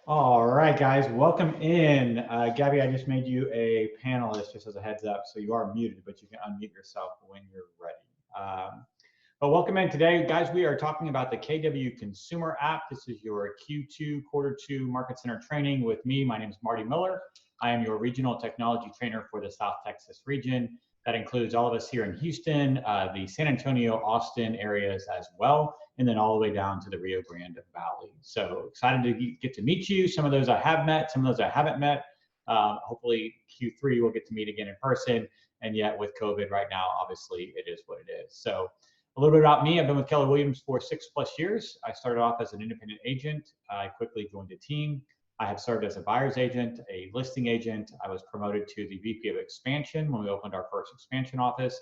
All right, guys, welcome in. Gabby, I just made you a panelist just as a heads up, so you are muted, but you can unmute yourself when you're ready. But welcome in today, guys. We are talking about the KW Consumer app. This is your Q2 Quarter 2 Market Center training with me. My name is Marty Miller. I am your regional technology trainer for the South Texas region. That includes all of us here in Houston, the San Antonio, Austin areas as well, and then all the way down to the Rio Grande Valley. So excited to get to meet you. Some of those I have met, some of those I haven't met. Hopefully Q3 we'll get to meet again in person. And yet with COVID right now, obviously it is what it is. So a little bit about me. I've been with Keller Williams for 6+ years. I started off as an independent agent. I quickly joined a team. I have served as a buyer's agent, a listing agent. I was promoted to the VP of expansion when we opened our first expansion office.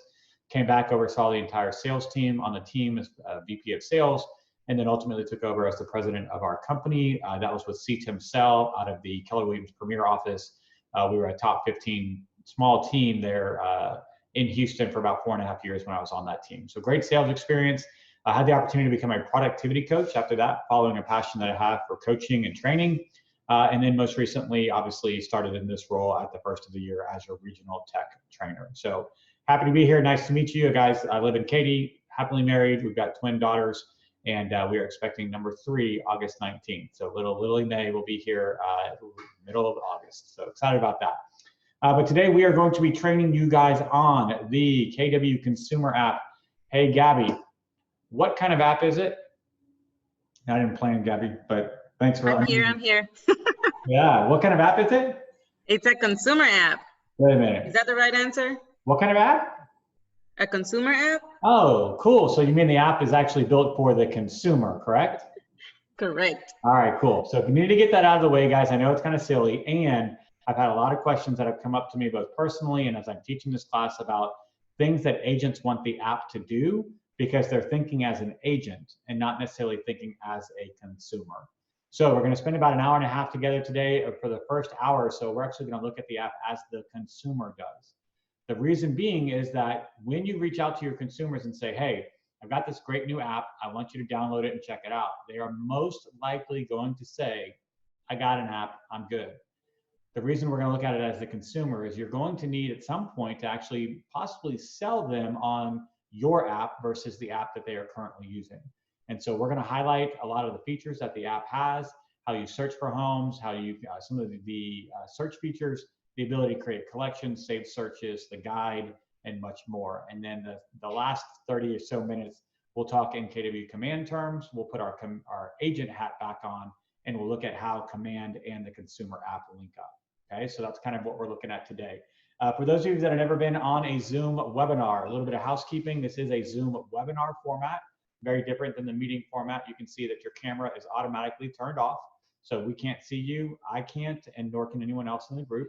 Came back, oversaw the entire sales team on the team as VP of sales, and then ultimately took over as the president of our company. That was with CTIM Cell out of the Keller Williams Premier office. We were a top 15 small team there in Houston for about 4.5 years when I was on that team. So great sales experience. I had the opportunity to become a productivity coach after that, following a passion that I have for coaching and training. And then most recently, obviously, started in this role at the first of the year as your regional tech trainer. So happy to be here. Nice to meet you guys. I live in Katy, happily married. We've got twin daughters, and we are expecting number 3 August 19th. So little May will be here middle of August. So excited about that. But today we are going to be training you guys on the KW Consumer app. Hey, Gabby, what kind of app is it? I didn't plan, Gabby, but thanks for. I'm here. Yeah, what kind of app is it? It's a consumer app. Wait a minute. Is that the right answer? What kind of app? A consumer app? Oh, cool. So you mean the app is actually built for the consumer, correct? Correct. All right, cool. So if you need to get that out of the way, guys, I know it's kind of silly, and I've had a lot of questions that have come up to me both personally and as I'm teaching this class about things that agents want the app to do because they're thinking as an agent and not necessarily thinking as a consumer. So we're going to spend about an hour and a half together today. For the first hour or so, we're actually going to look at the app as the consumer does. The reason being is that when you reach out to your consumers and say, hey, I've got this great new app, I want you to download it and check it out, they are most likely going to say, I got an app, I'm good. The reason we're going to look at it as the consumer is you're going to need at some point to actually possibly sell them on your app versus the app that they are currently using. And so we're going to highlight a lot of the features that the app has, how you search for homes, how you, some of the search features, the ability to create collections, save searches, the guide, and much more. And then the last 30 or so minutes, we'll talk in KW command terms. We'll put our agent hat back on, and we'll look at how command and the consumer app link up. Okay, so that's kind of what we're looking at today. For those of you that have never been on a Zoom webinar, a little bit of housekeeping. This is a Zoom webinar format, very different than the meeting format. You can see that your camera is automatically turned off. So we can't see you, I can't, and nor can anyone else in the group.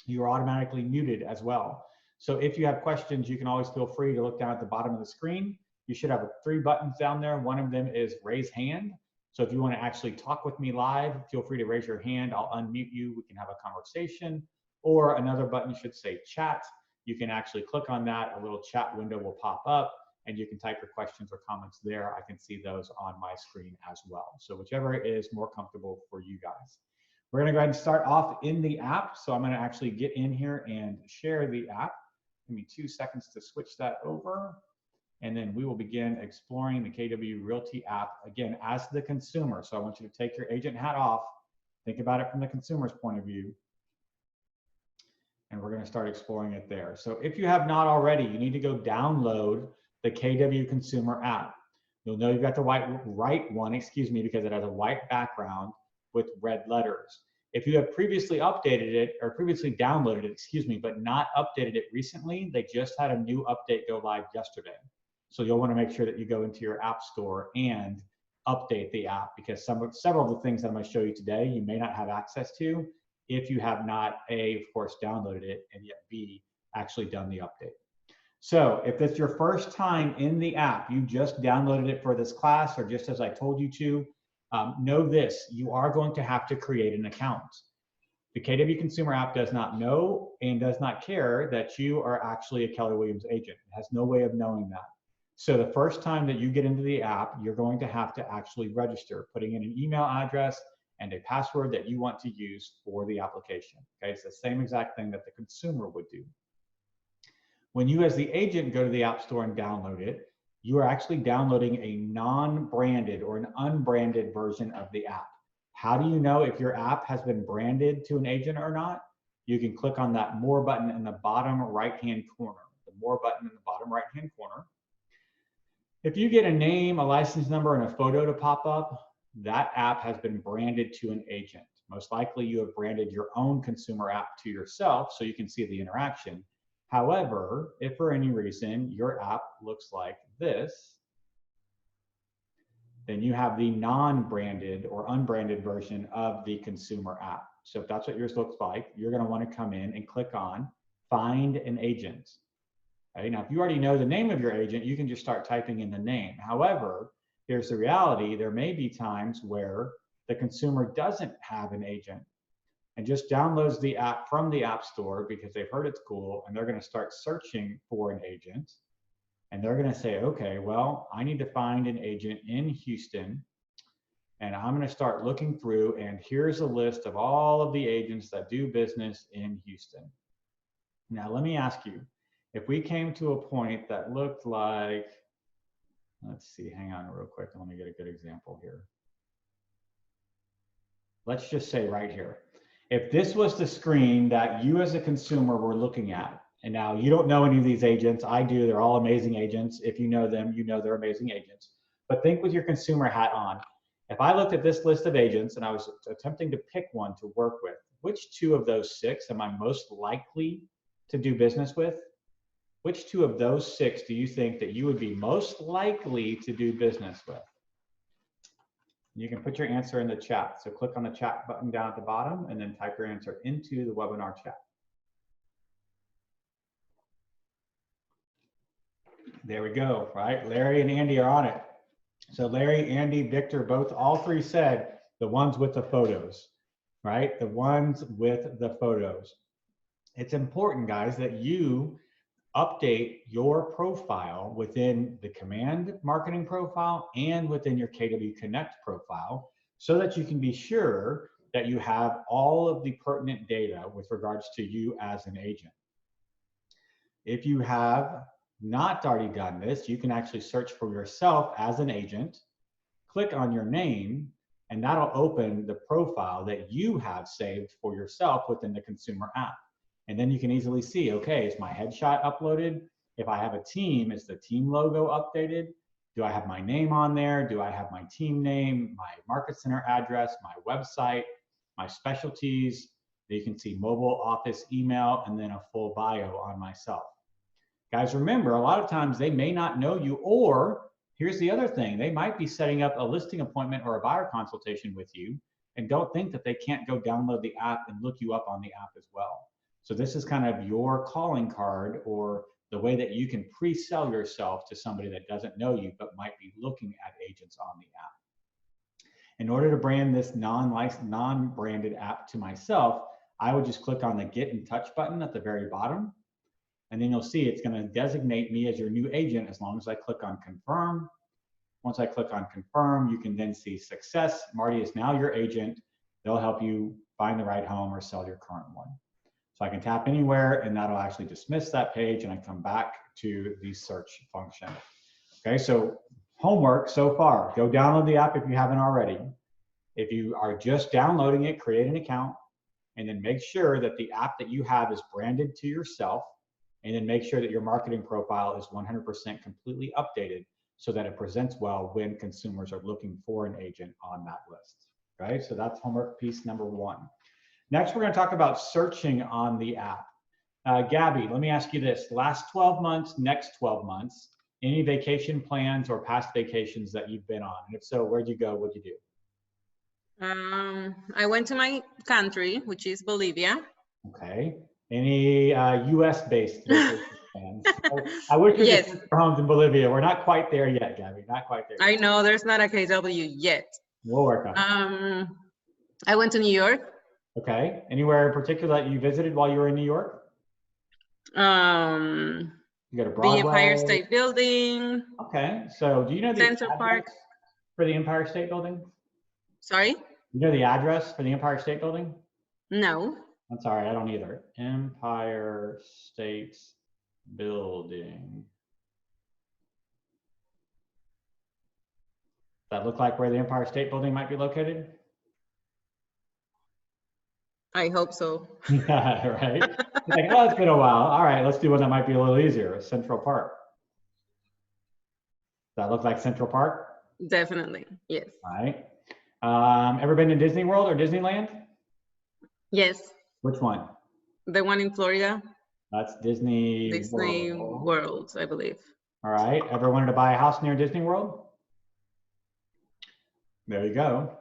You are automatically muted as well. So if you have questions, you can always feel free to look down at the bottom of the screen. You should have 3 buttons down there. One of them is raise hand. So if you want to actually talk with me live, feel free to raise your hand. I'll unmute you. We can have a conversation. Or another button should say chat. You can actually click on that. A little chat window will pop up, and you can type your questions or comments there. I can see those on my screen as well. So whichever is more comfortable for you guys. We're going to go ahead and start off in the app. So I'm going to actually get in here and share the app. Give me 2 seconds to switch that over. And then we will begin exploring the KW Realty app, again, as the consumer. So I want you to take your agent hat off, think about it from the consumer's point of view, and we're going to start exploring it there. So if you have not already, you need to go download the KW Consumer app. You'll know you've got the right one, because it has a white background with red letters. If you have previously updated it or previously downloaded it, but not updated it recently, they just had a new update go live yesterday. So you'll want to make sure that you go into your app store and update the app, because several of the things that I'm going to show you today, you may not have access to if you have not, A, of course, downloaded it, and yet B, actually done the update. So if it's your first time in the app, you just downloaded it for this class, or just as I told you to, know this, you are going to have to create an account. The KW Consumer app does not know and does not care that you are actually a Keller Williams agent. It has no way of knowing that. So the first time that you get into the app, you're going to have to actually register, putting in an email address and a password that you want to use for the application. Okay, it's the same exact thing that the consumer would do. When you as the agent go to the App Store and download it, you are actually downloading a non-branded or an unbranded version of the app. How do you know if your app has been branded to an agent or not? You can click on that More button in the bottom right-hand corner. The More button in the bottom right-hand corner. If you get a name, a license number, and a photo to pop up, that app has been branded to an agent. Most likely you have branded your own consumer app to yourself so you can see the interaction. However, if for any reason your app looks like this, then you have the non-branded or unbranded version of the consumer app. So if that's what yours looks like, you're going to want to come in and click on Find an Agent. Okay, now, if you already know the name of your agent, you can just start typing in the name. However, here's the reality. There may be times where the consumer doesn't have an agent and just downloads the app from the App Store because they've heard it's cool, and they're going to start searching for an agent. And they're going to say, okay, well, I need to find an agent in Houston, and I'm going to start looking through, and here's a list of all of the agents that do business in Houston. Now, let me ask you, if we came to a point that looked like, let's see, hang on real quick, let me get a good example here. Let's just say right here, if this was the screen that you as a consumer were looking at, and now you don't know any of these agents, I do, they're all amazing agents. If you know them, you know they're amazing agents. But think with your consumer hat on. If I looked at this list of agents and I was attempting to pick one to work with, which two of those 6 am I most likely to do business with? Which two of those 6 do you think that you would be most likely to do business with? You can put your answer in the chat. So click on the chat button down at the bottom and then type your answer into the webinar chat. There we go, right? Larry and Andy are on it. So Larry, Andy, Victor, all 3 said the ones with the photos, right? The ones with the photos. It's important, guys, that you update your profile within the Command marketing profile and within your KW Connect profile so that you can be sure that you have all of the pertinent data with regards to you as an agent. If you have not already done this, you can actually search for yourself as an agent, click on your name, and that'll open the profile that you have saved for yourself within the consumer app. And then you can easily see, okay, is my headshot uploaded? If I have a team, is the team logo updated? Do I have my name on there? Do I have my team name, my market center address, my website, my specialties? You can see mobile, office, email, and then a full bio on myself. Guys, remember, a lot of times they may not know you, or here's the other thing, they might be setting up a listing appointment or a buyer consultation with you and don't think that they can't go download the app and look you up on the app as well. So this is kind of your calling card or the way that you can pre-sell yourself to somebody that doesn't know you but might be looking at agents on the app. In order to brand this non-branded app to myself, I would just click on the Get in Touch button at the very bottom. And then you'll see it's going to designate me as your new agent as long as I click on Confirm. Once I click on Confirm, you can then see Success. Marty is now your agent. They'll help you find the right home or sell your current one. So I can tap anywhere and that'll actually dismiss that page and I come back to the search function. Okay, so homework so far, go download the app if you haven't already. If you are just downloading it, create an account and then make sure that the app that you have is branded to yourself, and then make sure that your marketing profile is 100% completely updated so that it presents well when consumers are looking for an agent on that list. Okay, so that's homework piece number 1. Next, we're going to talk about searching on the app. Gabby, let me ask you this. Last 12 months, next 12 months, any vacation plans or past vacations that you've been on? And if so, where'd you go? What'd you do? I went to my country, which is Bolivia. Okay. Any US-based vacation plans? I wish we could put our homes in Bolivia. We're not quite there yet, Gabby. Not quite there yet. I know there's not a KW yet. We'll work on it. I went to New York. Okay. Anywhere in particular that you visited while you were in New York? You go to Broadway. The Empire State Building. Okay. So do you know the Central Park for the Empire State Building? Sorry? You know the address for the Empire State Building? No. I'm sorry, I don't either. Empire State Building. Does that look like where the Empire State Building might be located? I hope so. Yeah, right. It's like, oh, it's been a while. All right, let's do one that might be a little easier. Central Park. Does that look like Central Park? Definitely. Yes. All right. Ever been to Disney World or Disneyland? Yes. Which one? The one in Florida. That's Disney World, I believe. All right. Ever wanted to buy a house near Disney World? There you go.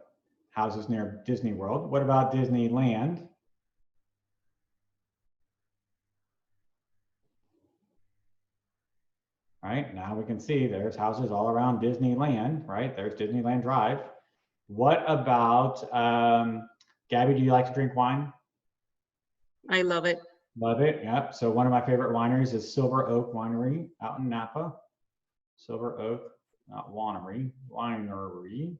Houses near Disney World. What about Disneyland? All right, now we can see there's houses all around Disneyland, right? There's Disneyland Drive. What about, Gabby, do you like to drink wine? I love it. Love it, yep. So one of my favorite wineries is Silver Oak Winery out in Napa. Silver Oak, not winery, winery.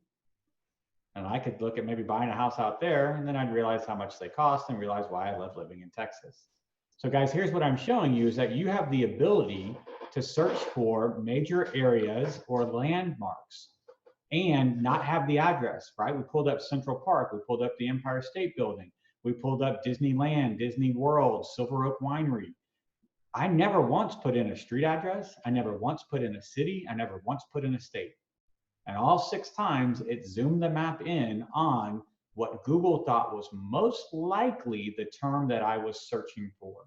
And I could look at maybe buying a house out there, and then I'd realize how much they cost and realize why I love living in Texas. So guys, here's what I'm showing you is that you have the ability to search for major areas or landmarks and not have the address, right? We pulled up Central Park, we pulled up the Empire State Building, we pulled up Disneyland, Disney World, Silver Oak Winery. I never once put in a street address, I never once put in a city, I never once put in a state. And all 6 times it zoomed the map in on what Google thought was most likely the term that I was searching for.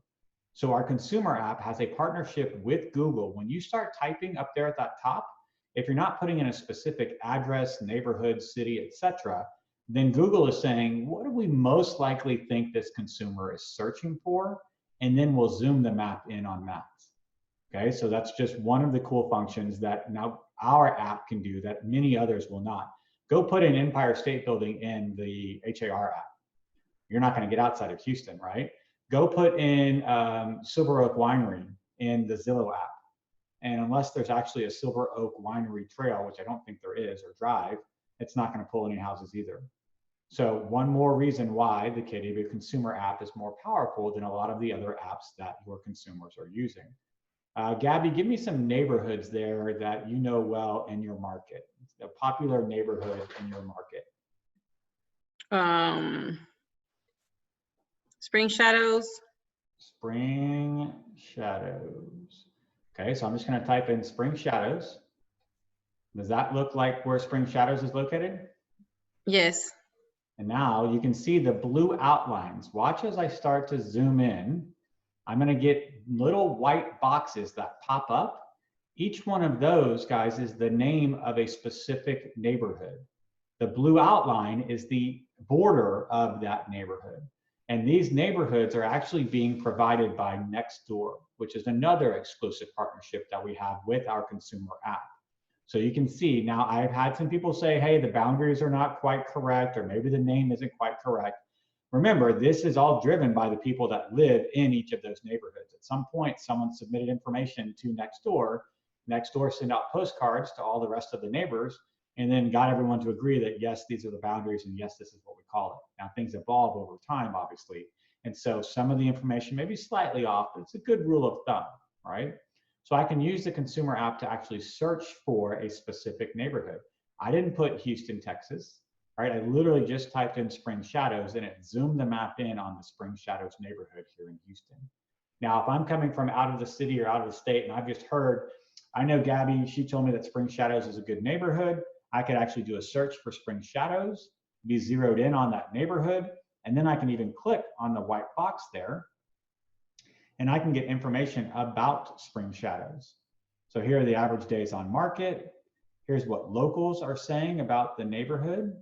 So our consumer app has a partnership with Google. When you start typing up there at that top, if you're not putting in a specific address, neighborhood, city, etc., then Google is saying, what do we most likely think this consumer is searching for? And then we'll zoom the map in on maps. Okay, so that's just one of the cool functions that now our app can do that many others will not. Go put in Empire State Building in the HAR app. You're not going to get outside of Houston, right? Go put in Silver Oak Winery in the Zillow app. And unless there's actually a Silver Oak Winery trail, which I don't think there is, or drive, it's not going to pull any houses either. So one more reason why the KW consumer app is more powerful than a lot of the other apps that your consumers are using. Gabby, give me some neighborhoods there that you know well in your market, a popular neighborhood in your market. Spring Shadows. Spring Shadows. Okay, so I'm just going to type in Spring Shadows. Does that look like where Spring Shadows is located? Yes. And now you can see the blue outlines. Watch as I start to zoom in. I'm going to get little white boxes that pop up. Each one of those, guys, is the name of a specific neighborhood. The blue outline is the border of that neighborhood. And these neighborhoods are actually being provided by Nextdoor, which is another exclusive partnership that we have with our consumer app. So you can see now I've had some people say, hey, the boundaries are not quite correct, or maybe the name isn't quite correct. Remember, this is all driven by the people that live in each of those neighborhoods. At some point, someone submitted information to Nextdoor. Nextdoor sent out postcards to all the rest of the neighbors, and then got everyone to agree that, yes, these are the boundaries, and yes, this is what we call it. Now, things evolve over time, obviously. And so some of the information may be slightly off, but it's a good rule of thumb, right? So I can use the consumer app to actually search for a specific neighborhood. I didn't put Houston, Texas, right? I literally just typed in Spring Shadows, and it zoomed the map in on the Spring Shadows neighborhood here in Houston. Now, if I'm coming from out of the city or out of the state, and I've just heard, I know Gabby, she told me that Spring Shadows is a good neighborhood. I could actually do a search for Spring Shadows, be zeroed in on that neighborhood, and then I can even click on the white box there, and I can get information about Spring Shadows. So here are the average days on market. Here's what locals are saying about the neighborhood.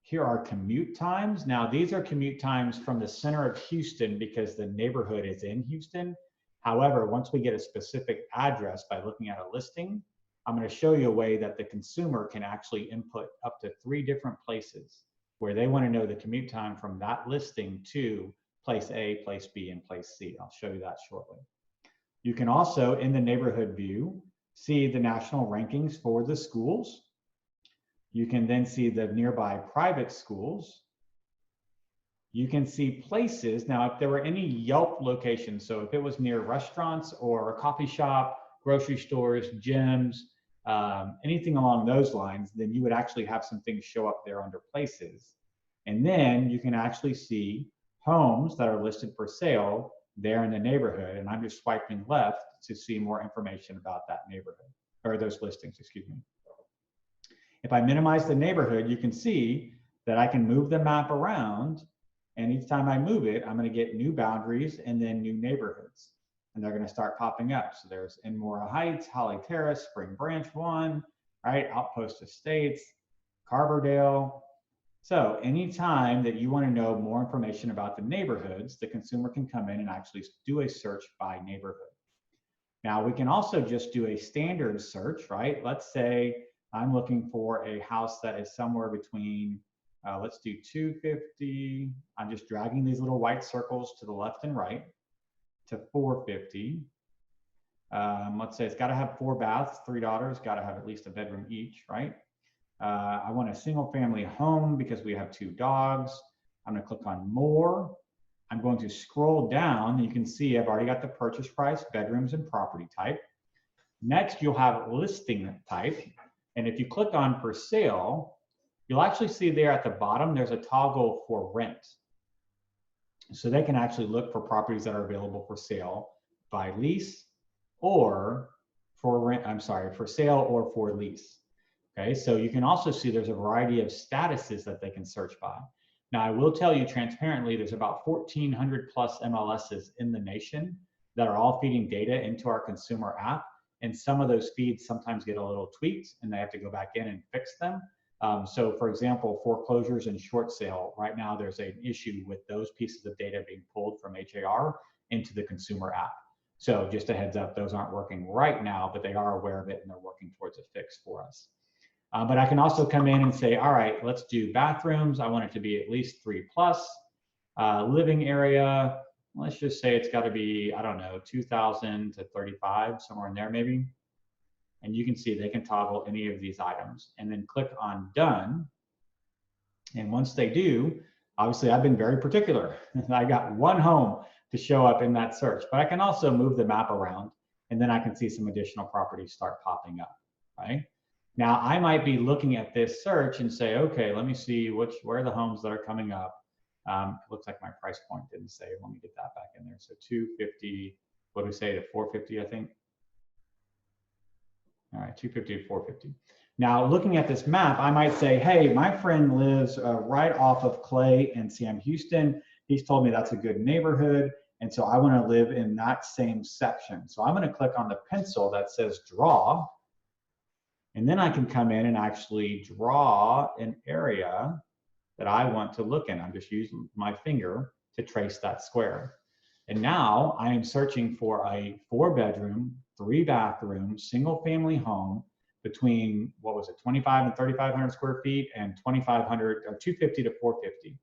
Here are commute times. Now, these are commute times from the center of Houston because the neighborhood is in Houston. However, once we get a specific address by looking at a listing, I'm going to show you a way that the consumer can actually input up to 3 different places where they want to know the commute time from that listing to place A, place B, and place C. I'll show you that shortly. You can also, in the neighborhood view, see the national rankings for the schools. You can then see the nearby private schools. You can see places. Now, if there were any Yelp locations, so if it was near restaurants or a coffee shop, grocery stores, gyms, anything along those lines, then you would actually have some things show up there under places. And then you can actually see homes that are listed for sale there in the neighborhood. And I'm just swiping left to see more information about that neighborhood, or those listings, excuse me. If I minimize the neighborhood, you can see that I can move the map around, and each time I move it, I'm going to get new boundaries and then new neighborhoods, and they're going to start popping up. So there's Enmora Heights, Holly Terrace, Spring Branch 1, right? Outpost Estates, Carverdale. So anytime that you want to know more information about the neighborhoods, the consumer can come in and actually do a search by neighborhood. Now we can also just do a standard search, right? Let's say I'm looking for a house that is somewhere between, let's do 250. I'm just dragging these little white circles to the left and right to 450. Let's say it's got to have 4 baths, 3 daughters, got to have at least a bedroom each, right? I want a single family home because we have 2 dogs. I'm going to click on more. I'm going to scroll down. You can see I've already got the purchase price, bedrooms, and property type. Next, you'll have listing type. And if you click on for sale, you'll actually see there at the bottom, there's a toggle for rent. So they can actually look for properties that are available for sale by lease or for rent, for sale or for lease. Okay, so you can also see there's a variety of statuses that they can search by. Now, I will tell you transparently, there's about 1,400 plus MLSs in the nation that are all feeding data into our consumer app. And some of those feeds sometimes get a little tweaked and they have to go back in and fix them. So for example, foreclosures and short sale, right now there's an issue with those pieces of data being pulled from HAR into the consumer app. So just a heads up, those aren't working right now, but they are aware of it and they're working towards a fix for us. But I can also come in and say, all right, let's do bathrooms. I want it to be at least 3 plus. Living area, let's just say it's got to be, I don't know, 2,000 to 35, somewhere in there maybe. And you can see they can toggle any of these items and then click on done. And once they do, obviously I've been very particular. I got 1 home to show up in that search, but I can also move the map around and then I can see some additional properties start popping up, right? Now I might be looking at this search and say, okay, let me see where are the homes that are coming up. It looks like my price point didn't save. Let me get that back in there. So 250, what do we say to 450, I think? All right, 250 to 450. Now, looking at this map, I might say, hey, my friend lives right off of Clay and Sam Houston. He's told me that's a good neighborhood. And so I want to live in that same section. So I'm going to click on the pencil that says draw. And then I can come in and actually draw an area that I want to look in. I'm just using my finger to trace that square. And now I am searching for a 4-bedroom, 3-bathroom, single family home between, what was it, 2,500 and 3,500 square feet and 2,500 or 250 to 450.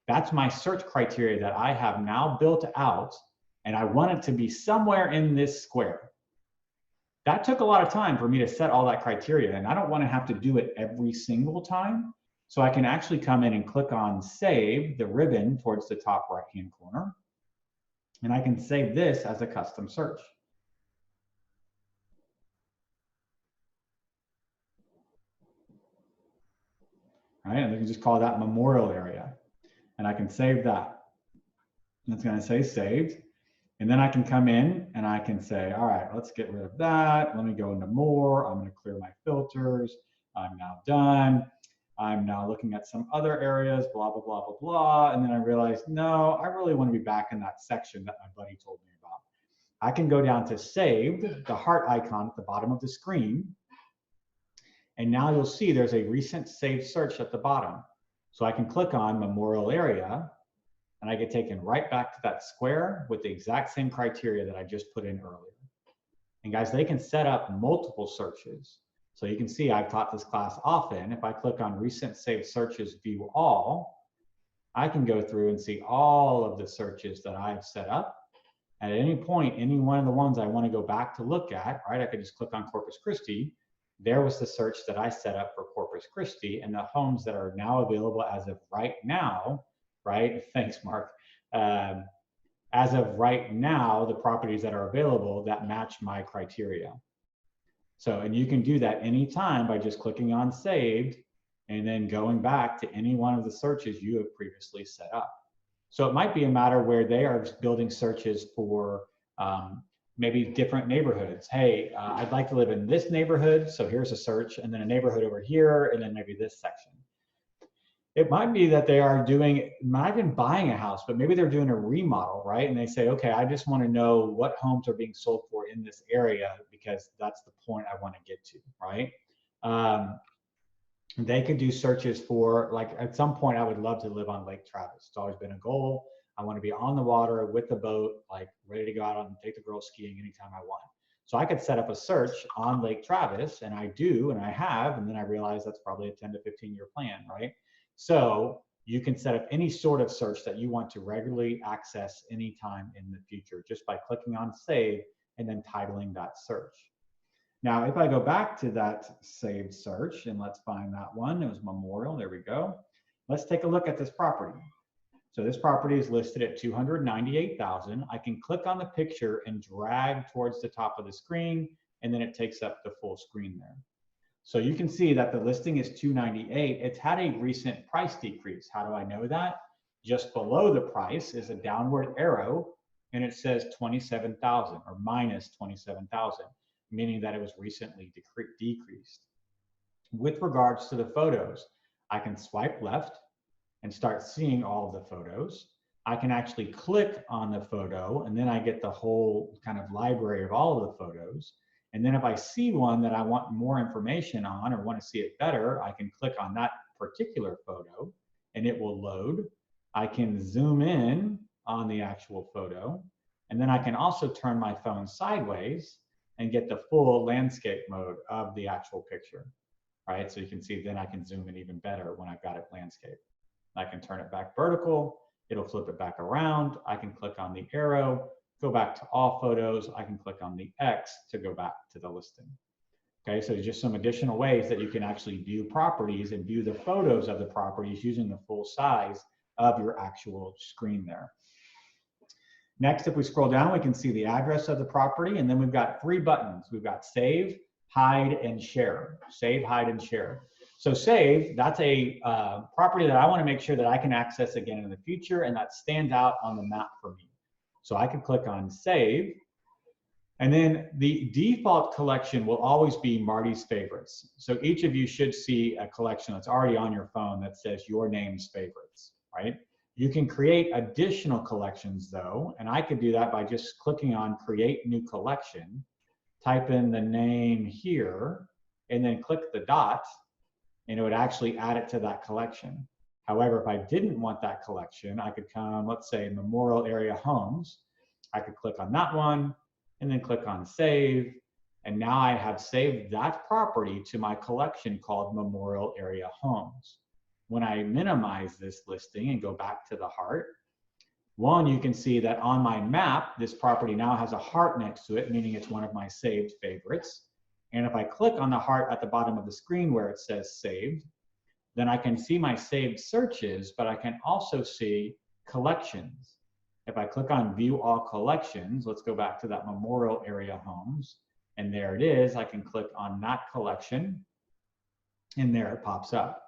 That's my search criteria that I have now built out, and I want it to be somewhere in this square. That took a lot of time for me to set all that criteria, and I don't want to have to do it every single time. So I can actually come in and click on save, the ribbon towards the top right-hand corner, and I can save this as a custom search. All right, and I can just call that memorial area, and I can save that. And it's going to say saved. And then I can come in and I can say, all right, let's get rid of that. Let me go into more. I'm going to clear my filters. I'm now done. I'm now looking at some other areas, blah, blah, blah, blah, blah. And then I realized, no, I really want to be back in that section that my buddy told me about. I can go down to saved, the heart icon at the bottom of the screen. And now you'll see there's a recent saved search at the bottom. So I can click on memorial area, and I get taken right back to that square with the exact same criteria that I just put in earlier. And guys, they can set up multiple searches. So you can see I've taught this class often. If I click on recent saved searches, view all, I can go through and see all of the searches that I've set up. At any point, any one of the ones I want to go back to look at, right? I could just click on Corpus Christi there was the search that I set up for Corpus Christi, and the homes that are now available as of right now, right? Thanks, Mark. As of right now, the properties that are available that match my criteria. So, and you can do that anytime by just clicking on saved and then going back to any one of the searches you have previously set up. So it might be a matter where they are building searches for maybe different neighborhoods. Hey, I'd like to live in this neighborhood, so here's a search, and then a neighborhood over here, and then maybe this section. It might be that they are doing, not even buying a house, but maybe they're doing a remodel, right? And they say, okay, I just want to know what homes are being sold for in this area because that's the point I want to get to, right? They could do searches for, like, at some point, I would love to live on Lake Travis. It's always been a goal. I want to be on the water with the boat, like ready to go out and take the girls skiing anytime I want. So I could set up a search on Lake Travis, and I do, and I have, and then I realize that's probably a 10 to 15-year plan, right? So you can set up any sort of search that you want to regularly access anytime in the future just by clicking on save and then titling that search. Now, if I go back to that saved search, and let's find that one, it was Memorial, there we go. Let's take a look at this property. So this property is listed at $298,000. I can click on the picture and drag towards the top of the screen, and then it takes up the full screen there. So you can see that the listing is $298,000. It's had a recent price decrease. How do I know that? Just below the price is a downward arrow, and it says 27,000 or minus 27,000, meaning that it was recently decreased. With regards to the photos, I can swipe left and start seeing all of the photos. I can actually click on the photo, and then I get the whole kind of library of all of the photos. And then if I see one that I want more information on or want to see it better, I can click on that particular photo and it will load. I can zoom in on the actual photo, and then I can also turn my phone sideways and get the full landscape mode of the actual picture, right? So you can see then I can zoom in even better when I've got it landscape. I can turn it back vertical, it'll flip it back around. I can click on the arrow, go back to all photos. I can click on the X to go back to the listing. Okay, so just some additional ways that you can actually view properties and view the photos of the properties using the full size of your actual screen there. Next, if we scroll down, we can see the address of the property, and then we've got 3 buttons. We've got save, hide, and share. Save, hide, and share. So save, that's a property that I want to make sure that I can access again in the future, and that stands out on the map for me. So I can click on save, and then the default collection will always be Marty's favorites. So each of you should see a collection that's already on your phone that says your name's favorites, right? You can create additional collections though, and I could do that by just clicking on create new collection, type in the name here, and then click the dot, and it would actually add it to that collection. However, if I didn't want that collection, I could come, let's say, Memorial Area Homes. I could click on that one and then click on Save. And now I have saved that property to my collection called Memorial Area Homes. When I minimize this listing and go back to the heart, one, you can see that on my map, this property now has a heart next to it, meaning it's one of my saved favorites. And if I click on the heart at the bottom of the screen where it says saved, then I can see my saved searches, but I can also see collections. If I click on view all collections, let's go back to that Memorial Area Homes, and there it is. I can click on that collection, and there it pops up.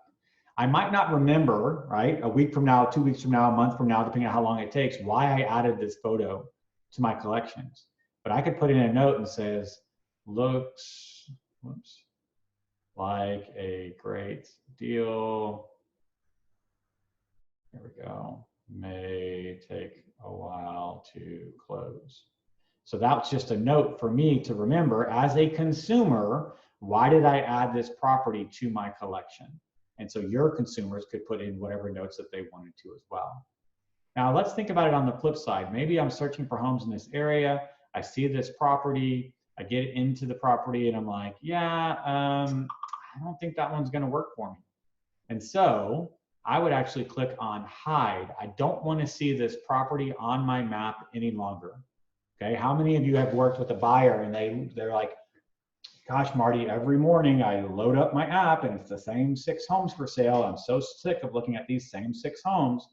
I might not remember, right, a week from now, 2 weeks from now, a month from now, depending on how long it takes, why I added this photo to my collections. But I could put in a note and says, looks, whoops, like a great deal. There we go. May take a while to close. So that's just a note for me to remember as a consumer, why did I add this property to my collection? And so your consumers could put in whatever notes that they wanted to as well. Now let's think about it on the flip side. Maybe I'm searching for homes in this area. I see this property. I get into the property and I'm like, yeah, I don't think that one's going to work for me. And so I would actually click on hide. I don't want to see this property on my map any longer. Okay, how many of you have worked with a buyer and they're like, gosh, Marty, every morning I load up my app and it's the same 6 homes for sale. I'm so sick of looking at these same 6 homes.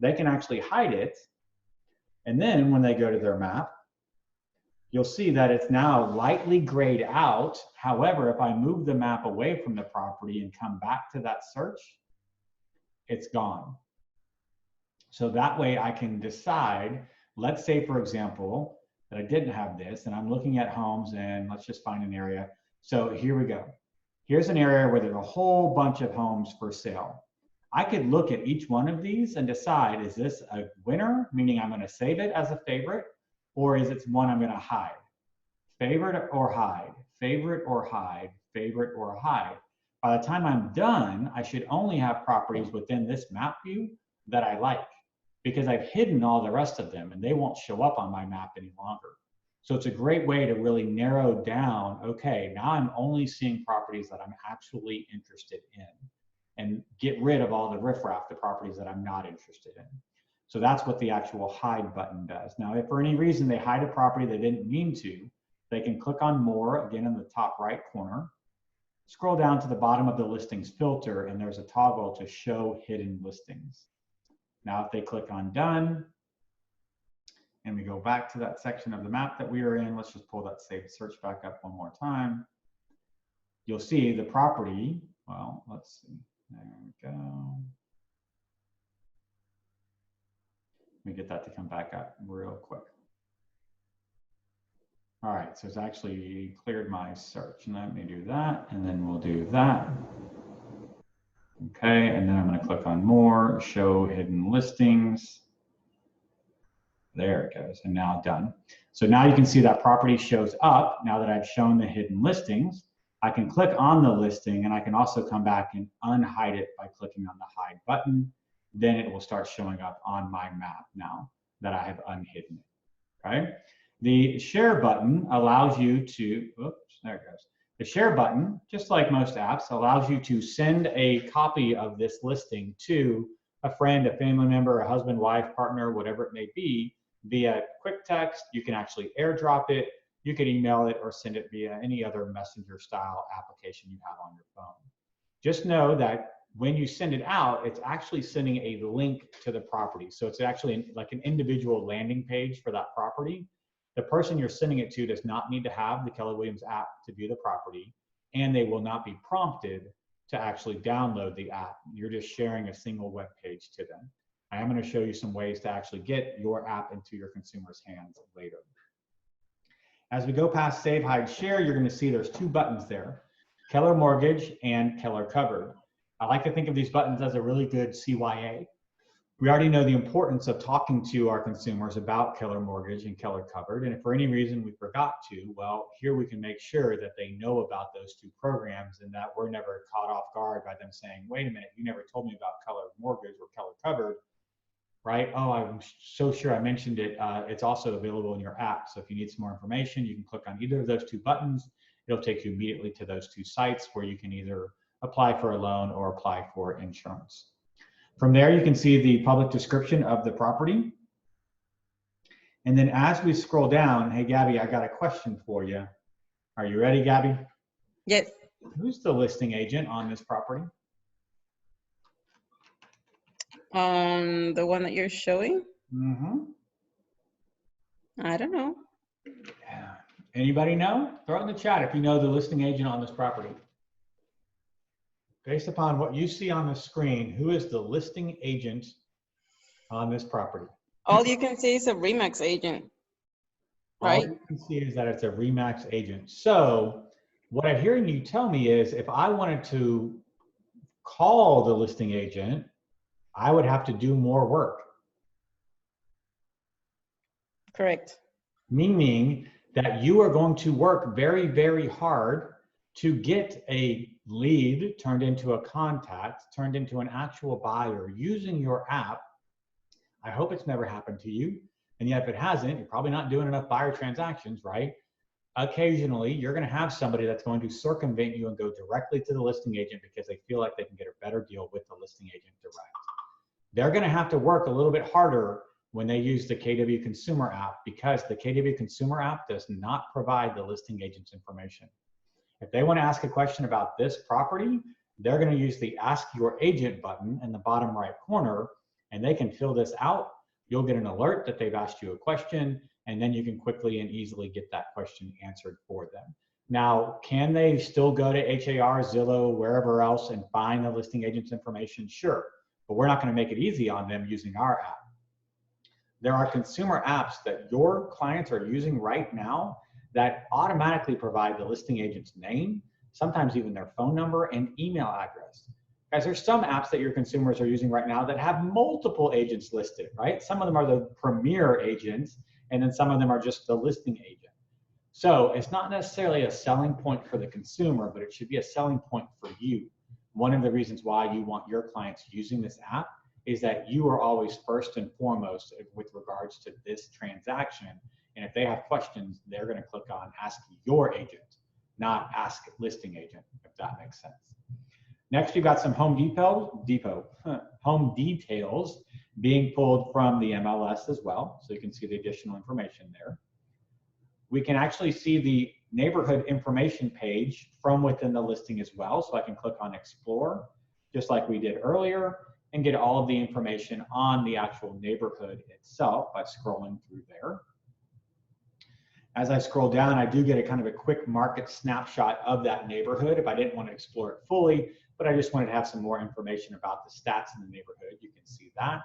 They can actually hide it. And then when they go to their map, you'll see that it's now lightly grayed out. However, if I move the map away from the property and come back to that search, it's gone. So that way I can decide, let's say, for example, that I didn't have this and I'm looking at homes and let's just find an area. So here we go. Here's an area where there's a whole bunch of homes for sale. I could look at each one of these and decide, is this a winner, meaning I'm going to save it as a favorite, or is it one I'm going to hide? Favorite or hide, favorite or hide, favorite or hide. By the time I'm done, I should only have properties within this map view that I like, because I've hidden all the rest of them and they won't show up on my map any longer. So it's a great way to really narrow down, okay, now I'm only seeing properties that I'm actually interested in, and get rid of all the riffraff, the properties that I'm not interested in. So that's what the actual hide button does. Now, if for any reason they hide a property they didn't mean to, they can click on more, again in the top right corner, scroll down to the bottom of the listings filter, and there's a toggle to show hidden listings. Now, if they click on done, and we go back to that section of the map that we were in, let's just pull that saved search back up one more time. You'll see the property, well, let's see. There we go. Let me get that to come back up real quick. All right, so it's actually cleared my search. And let me do that, and then we'll do that. Okay, and then I'm going to click on more, show hidden listings. There it goes, and now done. So now you can see that property shows up now that I've shown the hidden listings. I can click on the listing, and I can also come back and unhide it by clicking on the hide button. Then it will start showing up on my map now that I have unhidden it, okay? The share button allows you to, oops, there it goes. The share button, just like most apps, allows you to send a copy of this listing to a friend, a family member, a husband, wife, partner, whatever it may be, via quick text. You can actually airdrop it. You can email it or send it via any other messenger style application you have on your phone. Just know that when you send it out, it's actually sending a link to the property. So it's actually like an individual landing page for that property. The person you're sending it to does not need to have the Keller Williams app to view the property, and they will not be prompted to actually download the app. You're just sharing a single web page to them. I am going to show you some ways to actually get your app into your consumers' hands later. As we go past Save, Hide, Share, you're going to see there's 2 buttons there, Keller Mortgage and Keller Covered. I like to think of these buttons as a really good CYA. We already know the importance of talking to our consumers about Keller Mortgage and Keller Covered, and if for any reason we forgot to, well, here we can make sure that they know about those 2 programs and that we're never caught off guard by them saying, wait a minute, you never told me about Keller Mortgage or Keller Covered, right? Oh, I'm so sure I mentioned it. It's also available in your app, so if you need some more information, you can click on either of those 2 buttons. It'll take you immediately to those 2 sites where you can either apply for a loan or apply for insurance. From there, you can see the public description of the property. And then as we scroll down, hey, Gabby, I got a question for you. Are you ready, Gabby? Yes. Who's the listing agent on this property? The one that you're showing? Mm-hmm. I don't know. Yeah. Anybody know? Throw it in the chat if you know the listing agent on this property. Based upon what you see on the screen, who is the listing agent on this property? All you can see is a Remax agent, right? All you can see is that it's a Remax agent. So what I'm hearing you tell me is if I wanted to call the listing agent, I would have to do more work. Correct. Meaning that you are going to work very, very hard to get a lead turned into a contact, turned into an actual buyer using your app. I hope it's never happened to you. And yet if it hasn't, you're probably not doing enough buyer transactions, right? Occasionally, you're going to have somebody that's going to circumvent you and go directly to the listing agent because they feel like they can get a better deal with the listing agent direct. They're going to have to work a little bit harder when they use the KW Consumer app because the KW Consumer app does not provide the listing agent's information. If they want to ask a question about this property, they're going to use the Ask Your Agent button in the bottom right corner, and they can fill this out. You'll get an alert that they've asked you a question, and then you can quickly and easily get that question answered for them. Now, can they still go to HAR, Zillow, wherever else and find the listing agent's information? Sure, but we're not going to make it easy on them using our app. There are consumer apps that your clients are using right now that automatically provide the listing agent's name, sometimes even their phone number and email address. Guys, there's some apps that your consumers are using right now that have multiple agents listed, right? Some of them are the premier agents, and then some of them are just the listing agent. So it's not necessarily a selling point for the consumer, but it should be a selling point for you. One of the reasons why you want your clients using this app is that you are always first and foremost with regards to this transaction. And if they have questions, they're going to click on Ask Your Agent, not Ask Listing Agent, if that makes sense. Next, you've got some home details being pulled from the MLS as well, so you can see the additional information there. We can actually see the neighborhood information page from within the listing as well, so I can click on Explore, just like we did earlier, and get all of the information on the actual neighborhood itself by scrolling through there. As I scroll down, I do get a kind of a quick market snapshot of that neighborhood if I didn't want to explore it fully, but I just wanted to have some more information about the stats in the neighborhood. You can see that.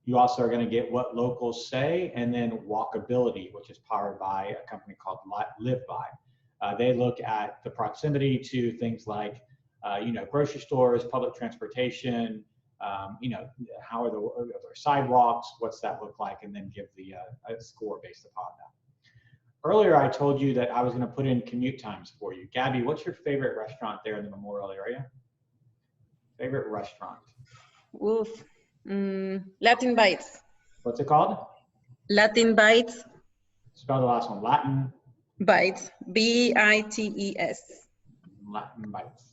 You also are going to get what locals say, and then walkability, which is powered by a company called LiveBy. They look at the proximity to things like, grocery stores, public transportation, how are there sidewalks, what's that look like, and then give the a score based upon that. Earlier, I told you that I was going to put in commute times for you. Gabby, what's your favorite restaurant there in the Memorial area? Favorite restaurant? Oof. Latin Bites. What's it called? Latin Bites. Spell the last one. Latin Bites. B-I-T-E-S. Latin Bites.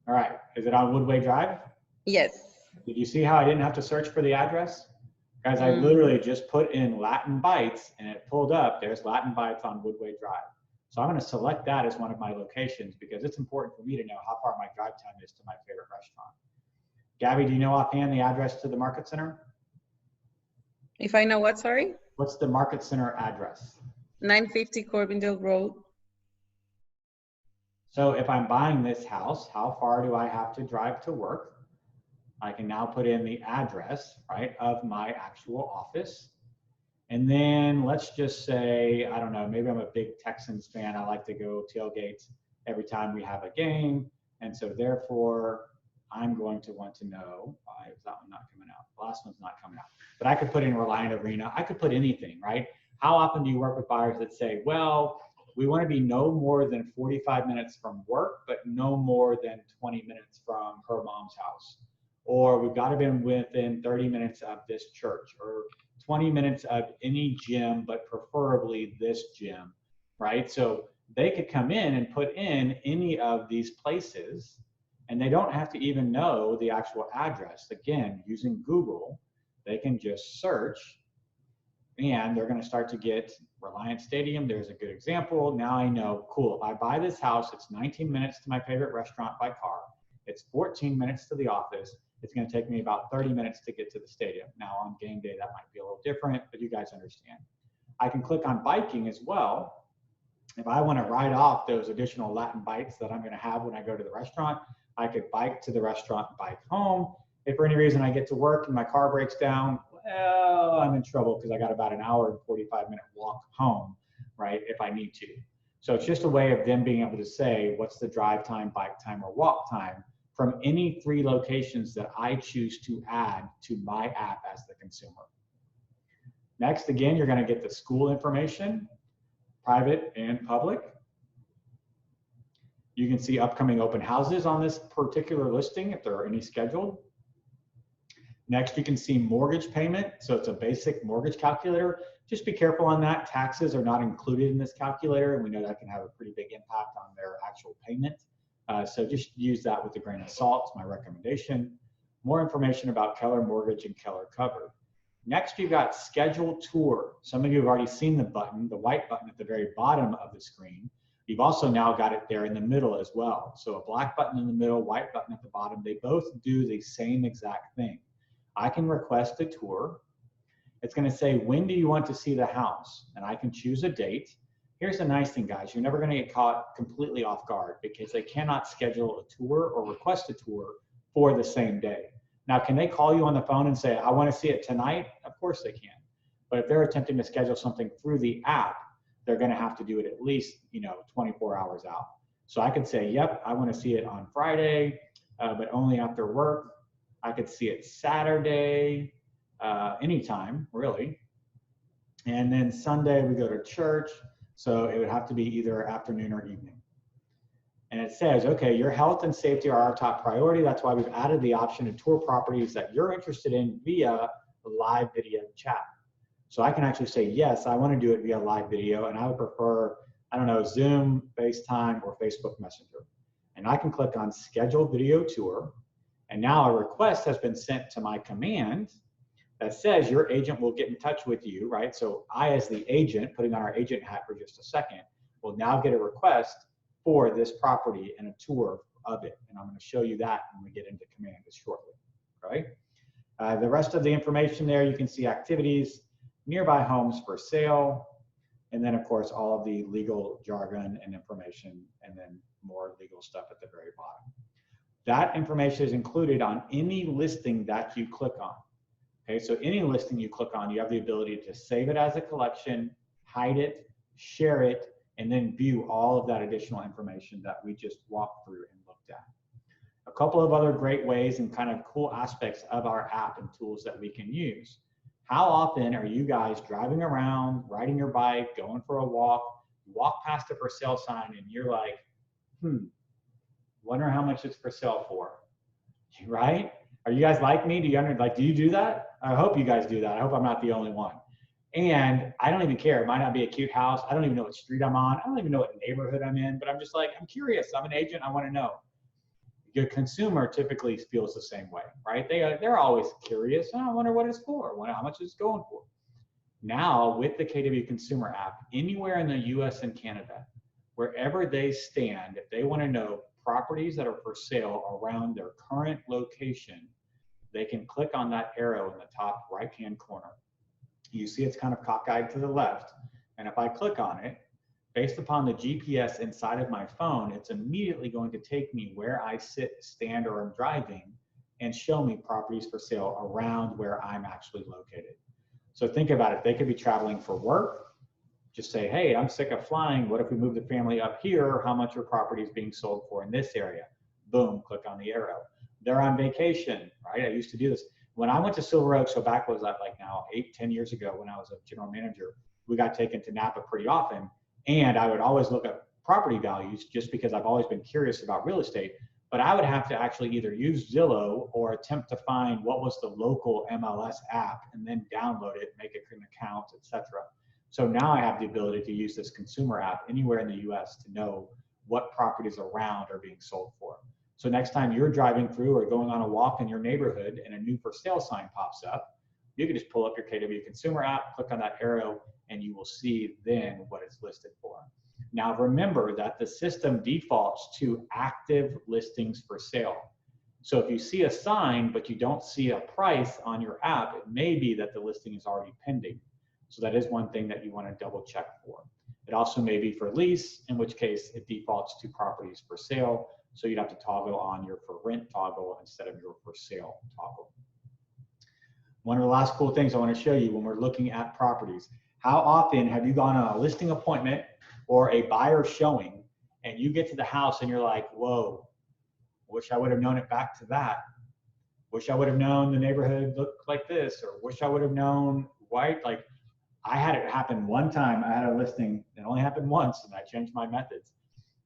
All right. Is it on Woodway Drive? Yes. Did you see how I didn't have to search for the address? Guys, I literally just put in Latin Bites and it pulled up. There's Latin Bites on Woodway Drive. So I'm going to select that as one of my locations because it's important for me to know how far my drive time is to my favorite restaurant. Gabby, do you know offhand the address to the Market Center? If I know what, sorry? What's the Market Center address? 950 Corbindale Road. So if I'm buying this house, how far do I have to drive to work? I can now put in the address, right, of my actual office. And then let's just say, I don't know, maybe I'm a big Texans fan. I like to go tailgate every time we have a game. And so therefore, I'm going to want to know, why is that one not coming out? The last one's not coming out. But I could put in Reliant Arena. I could put anything, right? How often do you work with buyers that say, well, we want to be no more than 45 minutes from work, but no more than 20 minutes from her mom's house? Or we've got to be within 30 minutes of this church, or 20 minutes of any gym, but preferably this gym, right? So they could come in and put in any of these places, and they don't have to even know the actual address. Again, using Google, they can just search, and they're going to start to get Reliant Stadium. There's a good example. Now I know, cool, if I buy this house, it's 19 minutes to my favorite restaurant by car. It's 14 minutes to the office. It's going to take me about 30 minutes to get to the stadium. Now on game day, that might be a little different, but you guys understand. I can click on biking as well. If I want to write off those additional Latin bites that I'm going to have when I go to the restaurant, I could bike to the restaurant, bike home. If for any reason I get to work and my car breaks down, well, I'm in trouble because I got about an hour and 45-minute walk home, right, if I need to. So it's just a way of them being able to say, what's the drive time, bike time, or walk time from any 3 locations that I choose to add to my app as the consumer. Next, again, you're going to get the school information, private and public. You can see upcoming open houses on this particular listing if there are any scheduled. Next, you can see mortgage payment. So it's a basic mortgage calculator. Just be careful on that. Taxes are not included in this calculator, and we know that can have a pretty big impact on their actual payment. So just use that with a grain of salt, my recommendation. More information about Keller Mortgage and Keller Covered. Next, you've got Schedule Tour. Some of you have already seen the button, the white button at the very bottom of the screen. You've also now got it there in the middle as well. So a black button in the middle, white button at the bottom, they both do the same exact thing. I can request a tour. It's going to say, when do you want to see the house? And I can choose a date. Here's the nice thing, guys. You're never going to get caught completely off guard because they cannot schedule a tour or request a tour for the same day. Now, can they call you on the phone and say, I want to see it tonight? Of course they can. But if they're attempting to schedule something through the app, they're going to have to do it at least, 24 hours out. So I could say, yep, I want to see it on Friday, but only after work. I could see it Saturday, anytime, really. And then Sunday, we go to church. So it would have to be either afternoon or evening. And it says, okay, your health and safety are our top priority. That's why we've added the option to tour properties that you're interested in via live video chat. So I can actually say, yes, I want to do it via live video, and I would prefer, I don't know, Zoom, FaceTime, or Facebook Messenger. And I can click on Schedule Video Tour, and now a request has been sent to my command that says your agent will get in touch with you, right? So I, as the agent, putting on our agent hat for just a second, will now get a request for this property and a tour of it. And I'm going to show you that when we get into command shortly, right? The rest of the information there, you can see activities, nearby homes for sale, and then of course all of the legal jargon and information, and then more legal stuff at the very bottom. That information is included on any listing that you click on. Okay, so any listing you click on, you have the ability to save it as a collection, hide it, share it, and then view all of that additional information that we just walked through and looked at. A couple of other great ways and kind of cool aspects of our app and tools that we can use. How often are you guys driving around, riding your bike, going for a walk, you walk past a for sale sign and you're like, wonder how much it's for sale for, right? Are you guys like me? Do you do that? I hope you guys do that. I hope I'm not the only one. And I don't even care. It might not be a cute house. I don't even know what street I'm on. I don't even know what neighborhood I'm in, but I'm just like, I'm curious. I'm an agent. I want to know. Your consumer typically feels the same way, right? They're always curious. Oh, I wonder what it's for. I wonder how much it's going for. Now, with the KW Consumer app, anywhere in the US and Canada, wherever they stand, if they want to know properties that are for sale around their current location, they can click on that arrow in the top right-hand corner. You see it's kind of cockeyed to the left. And if I click on it, based upon the GPS inside of my phone, it's immediately going to take me where I sit, stand, or am driving and show me properties for sale around where I'm actually located. So think about it. They could be traveling for work. Just say, hey, I'm sick of flying. What if we move the family up here? How much are properties being sold for in this area? Boom, click on the arrow. They're on vacation, right? I used to do this. When I went to Silver Oak, so back was that like now 8-10 years ago when I was a general manager, we got taken to Napa pretty often. And I would always look at property values just because I've always been curious about real estate, but I would have to actually either use Zillow or attempt to find what was the local MLS app and then download it, make an account, etc. So now I have the ability to use this consumer app anywhere in the US to know what properties around are being sold for. So next time you're driving through or going on a walk in your neighborhood and a new for sale sign pops up, you can just pull up your KW Consumer app, click on that arrow, and you will see then what it's listed for. Now remember that the system defaults to active listings for sale. So if you see a sign, but you don't see a price on your app, it may be that the listing is already pending. So that is one thing that you want to double check for. It also may be for lease, in which case it defaults to properties for sale. So you'd have to toggle on your for rent toggle instead of your for sale toggle. One of the last cool things I want to show you when we're looking at properties, how often have you gone on a listing appointment or a buyer showing and you get to the house and you're like, whoa, wish I would have known it back to that. Wish I would have known the neighborhood looked like this, or wish I would have known white. Like I had it happen one time. I had a listing, it only happened once and I changed my methods.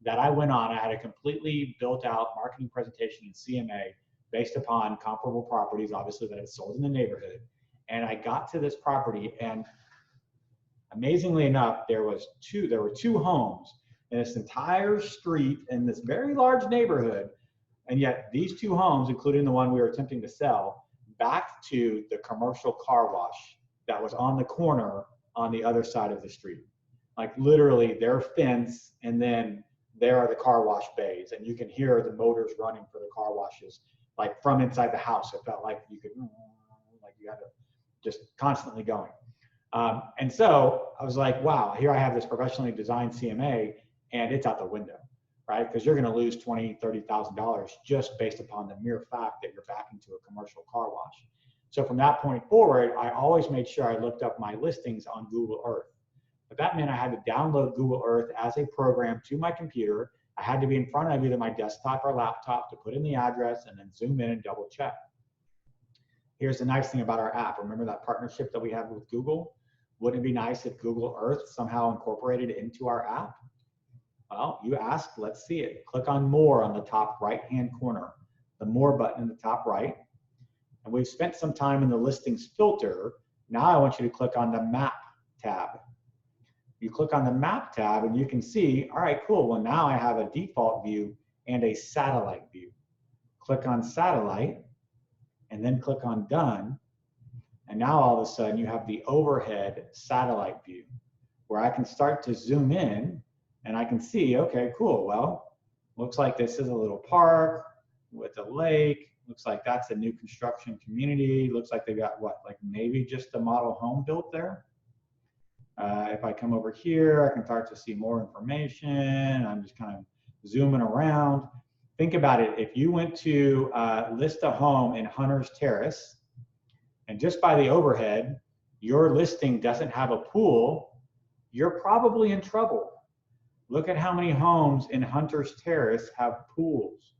That I went on, I had a completely built out marketing presentation in CMA based upon comparable properties, obviously that had sold in the neighborhood. And I got to this property and amazingly enough, there were two homes in this entire street in this very large neighborhood. And yet these two homes, including the one we were attempting to sell, backed to the commercial car wash that was on the corner on the other side of the street. like literally their fence, and then there are the car wash bays, and you can hear the motors running for the car washes, like from inside the house. It felt like you could, like you had to just constantly going. And so I was like, wow, here I have this professionally designed CMA, and it's out the window, right? Because you're going to lose $20,000, $30,000 just based upon the mere fact that you're back into a commercial car wash. So from that point forward, I always made sure I looked up my listings on Google Earth. But that meant I had to download Google Earth as a program to my computer. I had to be in front of either my desktop or laptop to put in the address and then zoom in and double check. Here's the nice thing about our app. Remember that partnership that we have with Google? Wouldn't it be nice if Google Earth somehow incorporated it into our app? Well, you asked, let's see it. Click on More on the top right-hand corner, the More button in the top right. And we've spent some time in the listings filter. Now I want you to click on the Map tab. You click on the Map tab and you can see, all right, cool. Well, now I have a default view and a satellite view. Click on Satellite and then click on Done. And now all of a sudden you have the overhead satellite view where I can start to zoom in and I can see, okay, cool. Well, looks like this is a little park with a lake. Looks like that's a new construction community. Looks like they got what, like maybe just a model home built there. If I come over here, I can start to see more information. I'm just kind of zooming around. Think about it. If you went to list a home in Hunter's Terrace, and just by the overhead, your listing doesn't have a pool, you're probably in trouble. Look at how many homes in Hunter's Terrace have pools,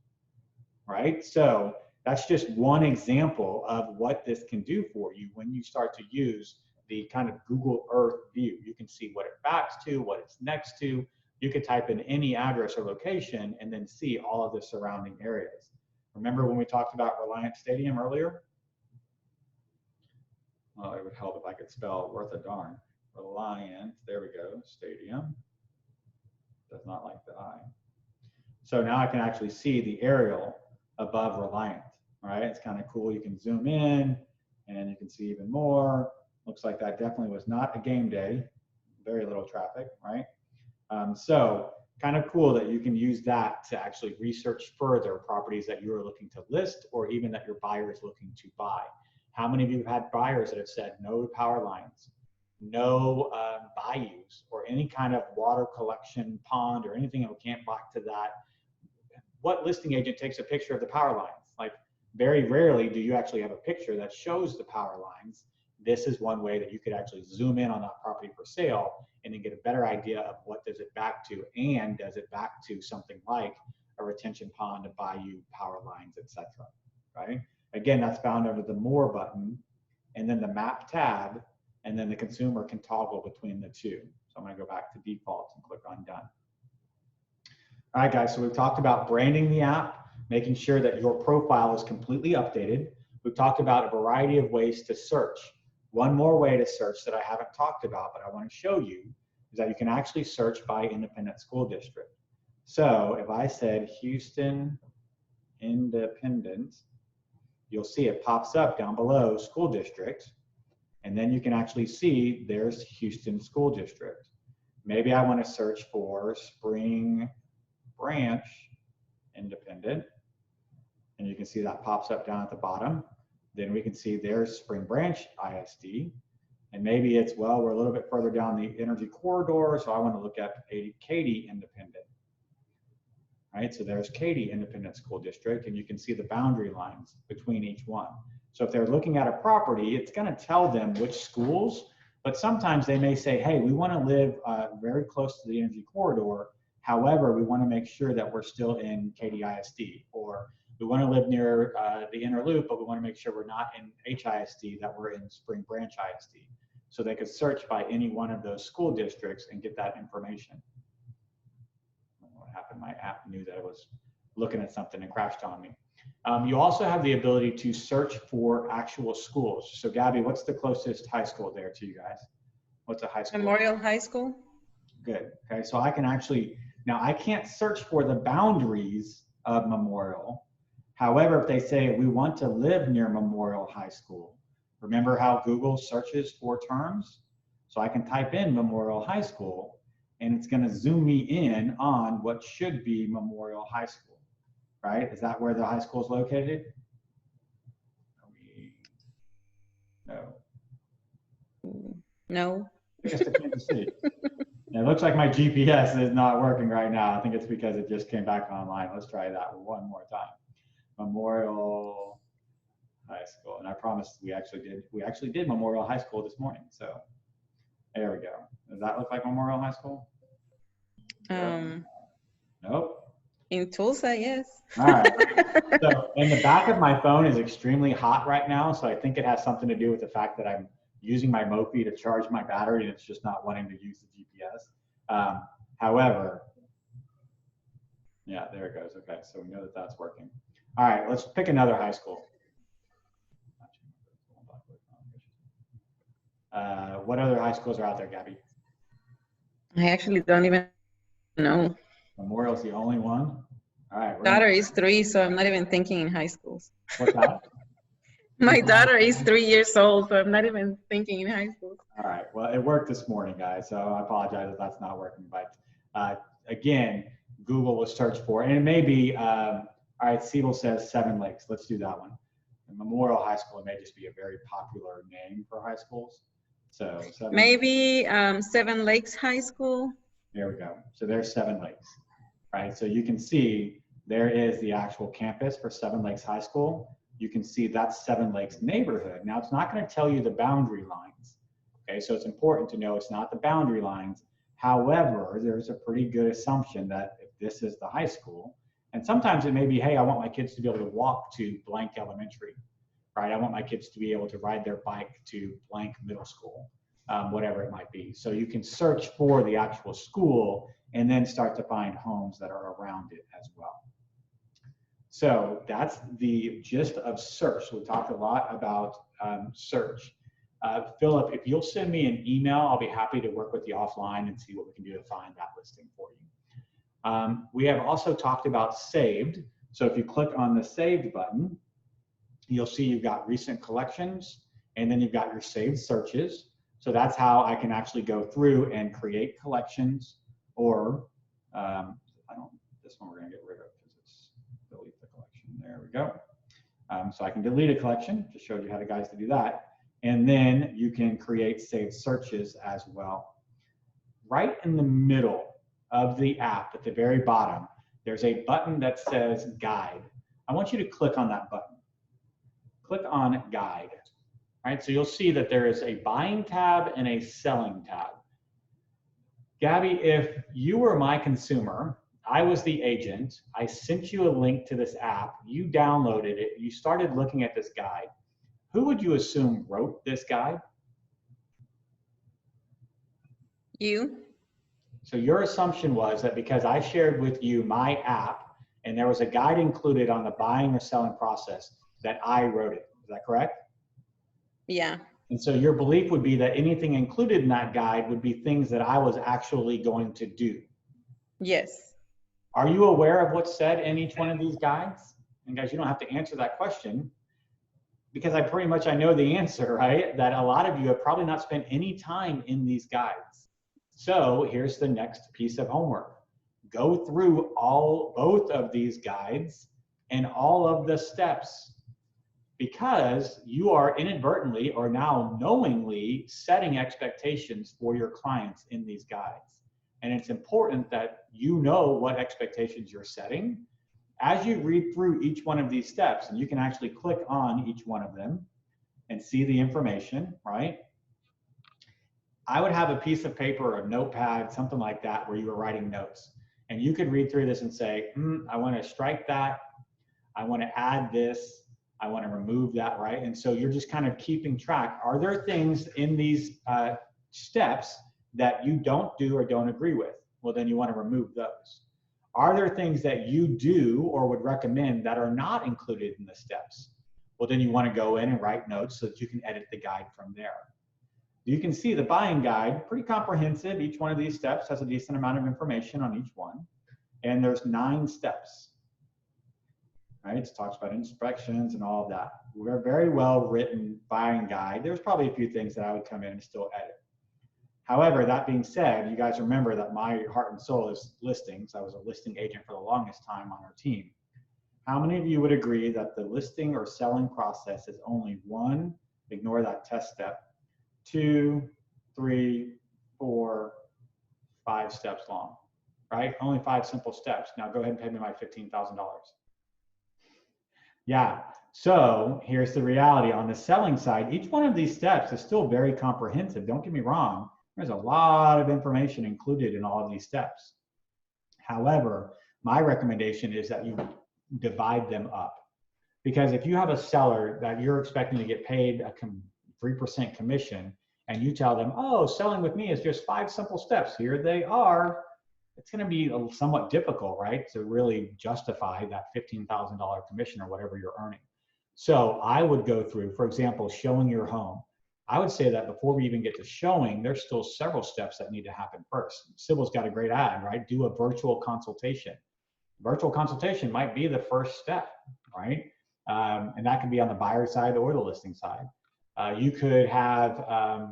right? So that's just one example of what this can do for you when you start to use the kind of Google Earth view. You can see what it backs to, what it's next to. You could type in any address or location and then see all of the surrounding areas. Remember when we talked about Reliant Stadium earlier? Well, it would help if I could spell worth a darn. Reliant, there we go, Stadium. Does not like the I. So now I can actually see the aerial above Reliant, right? It's kind of cool. You can zoom in and you can see even more. Looks like that definitely was not a game day. Very little traffic, right? So kind of cool that you can use that to actually research further properties that you are looking to list or even that your buyer is looking to buy. How many of you have had buyers that have said no power lines, no bayous, or any kind of water collection pond or anything that we can't back to that? What listing agent takes a picture of the power lines? Like very rarely do you actually have a picture that shows the power lines. This is one way that you could actually zoom in on that property for sale and then get a better idea of what does it back to, and does it back to something like a retention pond, a bayou, power lines, etc. Right? Again, that's found under the More button, and then the Map tab, and then the consumer can toggle between the two. So I'm going to go back to defaults and click on Done. All right, guys, so we've talked about branding the app, making sure that your profile is completely updated. We've talked about a variety of ways to search. One more way to search that I haven't talked about, but I want to show you, is that you can actually search by independent school district. So if I said Houston Independent, you'll see it pops up down below school district, and then you can actually see there's Houston School District. Maybe I want to search for Spring Branch Independent, and you can see that pops up down at the bottom. Then we can see there's Spring Branch ISD, and maybe it's, well, we're a little bit further down the energy corridor, so I want to look at Katy Independent. Right, so there's Katy Independent School District, and you can see the boundary lines between each one. So if they're looking at a property, it's going to tell them which schools, but sometimes they may say, hey, we want to live very close to the energy corridor. However, we want to make sure that we're still in Katy ISD, or we want to live near the inner loop, but we want to make sure we're not in HISD, that we're in Spring Branch ISD. So they could search by any one of those school districts and get that information. What happened? My app knew that I was looking at something and crashed on me. You also have the ability to search for actual schools. So Gabby, what's the closest high school there to you guys? What's a high school? Memorial High School. Good. Okay, so I can actually, now I can't search for the boundaries of Memorial. However, if they say we want to live near Memorial High School, remember how Google searches for terms? So I can type in Memorial High School, and it's going to zoom me in on what should be Memorial High School, right? Is that where the high school is located? No. No. I think it's to Kansas City. It looks like my GPS is not working right now. I think it's because it just came back online. Let's try that one more time. Memorial High School, and I promise we actually did Memorial High School this morning. So there we go. Does that look like Memorial High School? Nope. In Tulsa, yes. All right. So, and the back of my phone is extremely hot right now, so I think it has something to do with the fact that I'm using my Mophie to charge my battery, and it's just not wanting to use the GPS. However, yeah, there it goes. Okay, so we know that that's working. All right, let's pick another high school. What other high schools are out there, Gabby? I actually don't even know. Memorial's the only one. All right. Daughter is 3, so I'm not even thinking in high schools. What's that? My daughter is 3 years old, so I'm not even thinking in high school. All right. Well, it worked this morning, guys. So I apologize if that's not working. But again, Google will search for, and it may be, all right, Siebel says Seven Lakes. Let's do that one. And Memorial High School may just be a very popular name for high schools. So maybe Seven Lakes High School. There we go. So there's Seven Lakes, right? So you can see there is the actual campus for Seven Lakes High School. You can see that's Seven Lakes neighborhood. Now it's not going to tell you the boundary lines. Okay, so it's important to know it's not the boundary lines. However, there's a pretty good assumption that if this is the high school, and sometimes it may be, hey, I want my kids to be able to walk to blank elementary, right? I want my kids to be able to ride their bike to blank middle school, whatever it might be. So you can search for the actual school and then start to find homes that are around it as well. So that's the gist of search. So we talked a lot about search. Philip, if you'll send me an email, I'll be happy to work with you offline and see what we can do to find that listing for you. We have also talked about saved. So if you click on the saved button, you'll see you've got recent collections, and then you've got your saved searches. So that's how I can actually go through and create collections, or this one we're gonna get rid of because it's delete the collection. There we go. So I can delete a collection, just showed you how to guys to do that. And then you can create saved searches as well. Right in the middle of the app at the very bottom, there's a button that says guide. I want you to click on that button. Click on guide. All right, so you'll see that there is a buying tab and a selling tab. Gabby, if you were my consumer, I was the agent, I sent you a link to this app, you downloaded it, you started looking at this guide. Who would you assume wrote this guide? You. So your assumption was that because I shared with you my app and there was a guide included on the buying or selling process, that I wrote it. Is that correct? Yeah. And so your belief would be that anything included in that guide would be things that I was actually going to do. Yes. Are you aware of what's said in each one of these guides? And guys, you don't have to answer that question because I know the answer, right? That a lot of you have probably not spent any time in these guides. So here's the next piece of homework. Go through both of these guides and all of the steps, because you are inadvertently or now knowingly setting expectations for your clients in these guides. And it's important that you know what expectations you're setting as you read through each one of these steps. And you can actually click on each one of them and see the information, right? I would have a piece of paper or a notepad, something like that, where you were writing notes. And you could read through this and say, I want to strike that. I want to add this. I want to remove that, right? And so you're just kind of keeping track. Are there things in these steps that you don't do or don't agree with? Well, then you want to remove those. Are there things that you do or would recommend that are not included in the steps? Well, then you want to go in and write notes so that you can edit the guide from there. You can see the buying guide, pretty comprehensive. Each one of these steps has a decent amount of information on each one. And there's 9 steps. Right? It talks about inspections and all of that. We're very well written buying guide. There's probably a few things that I would come in and still edit. However, that being said, you guys remember that my heart and soul is listings. I was a listing agent for the longest time on our team. How many of you would agree that the listing or selling process is only one, ignore that test step, 2, 3, 4, 5 steps long, right? Only 5 simple steps. Now go ahead and pay me my $15,000. Yeah, so here's the reality. On the selling side, each one of these steps is still very comprehensive. Don't get me wrong. There's a lot of information included in all of these steps. However, my recommendation is that you divide them up. Because if you have a seller that you're expecting to get paid a 3% commission, and you tell them, oh, selling with me is just 5 simple steps, here they are, it's going to be somewhat difficult, right, to really justify that $15,000 commission or whatever you're earning. So I would go through, for example, showing your home. I would say that before we even get to showing, there's still several steps that need to happen first. Sybil's got a great ad, right? Do a virtual consultation. Virtual consultation might be the first step, right? And that can be on the buyer side or the listing side. You could have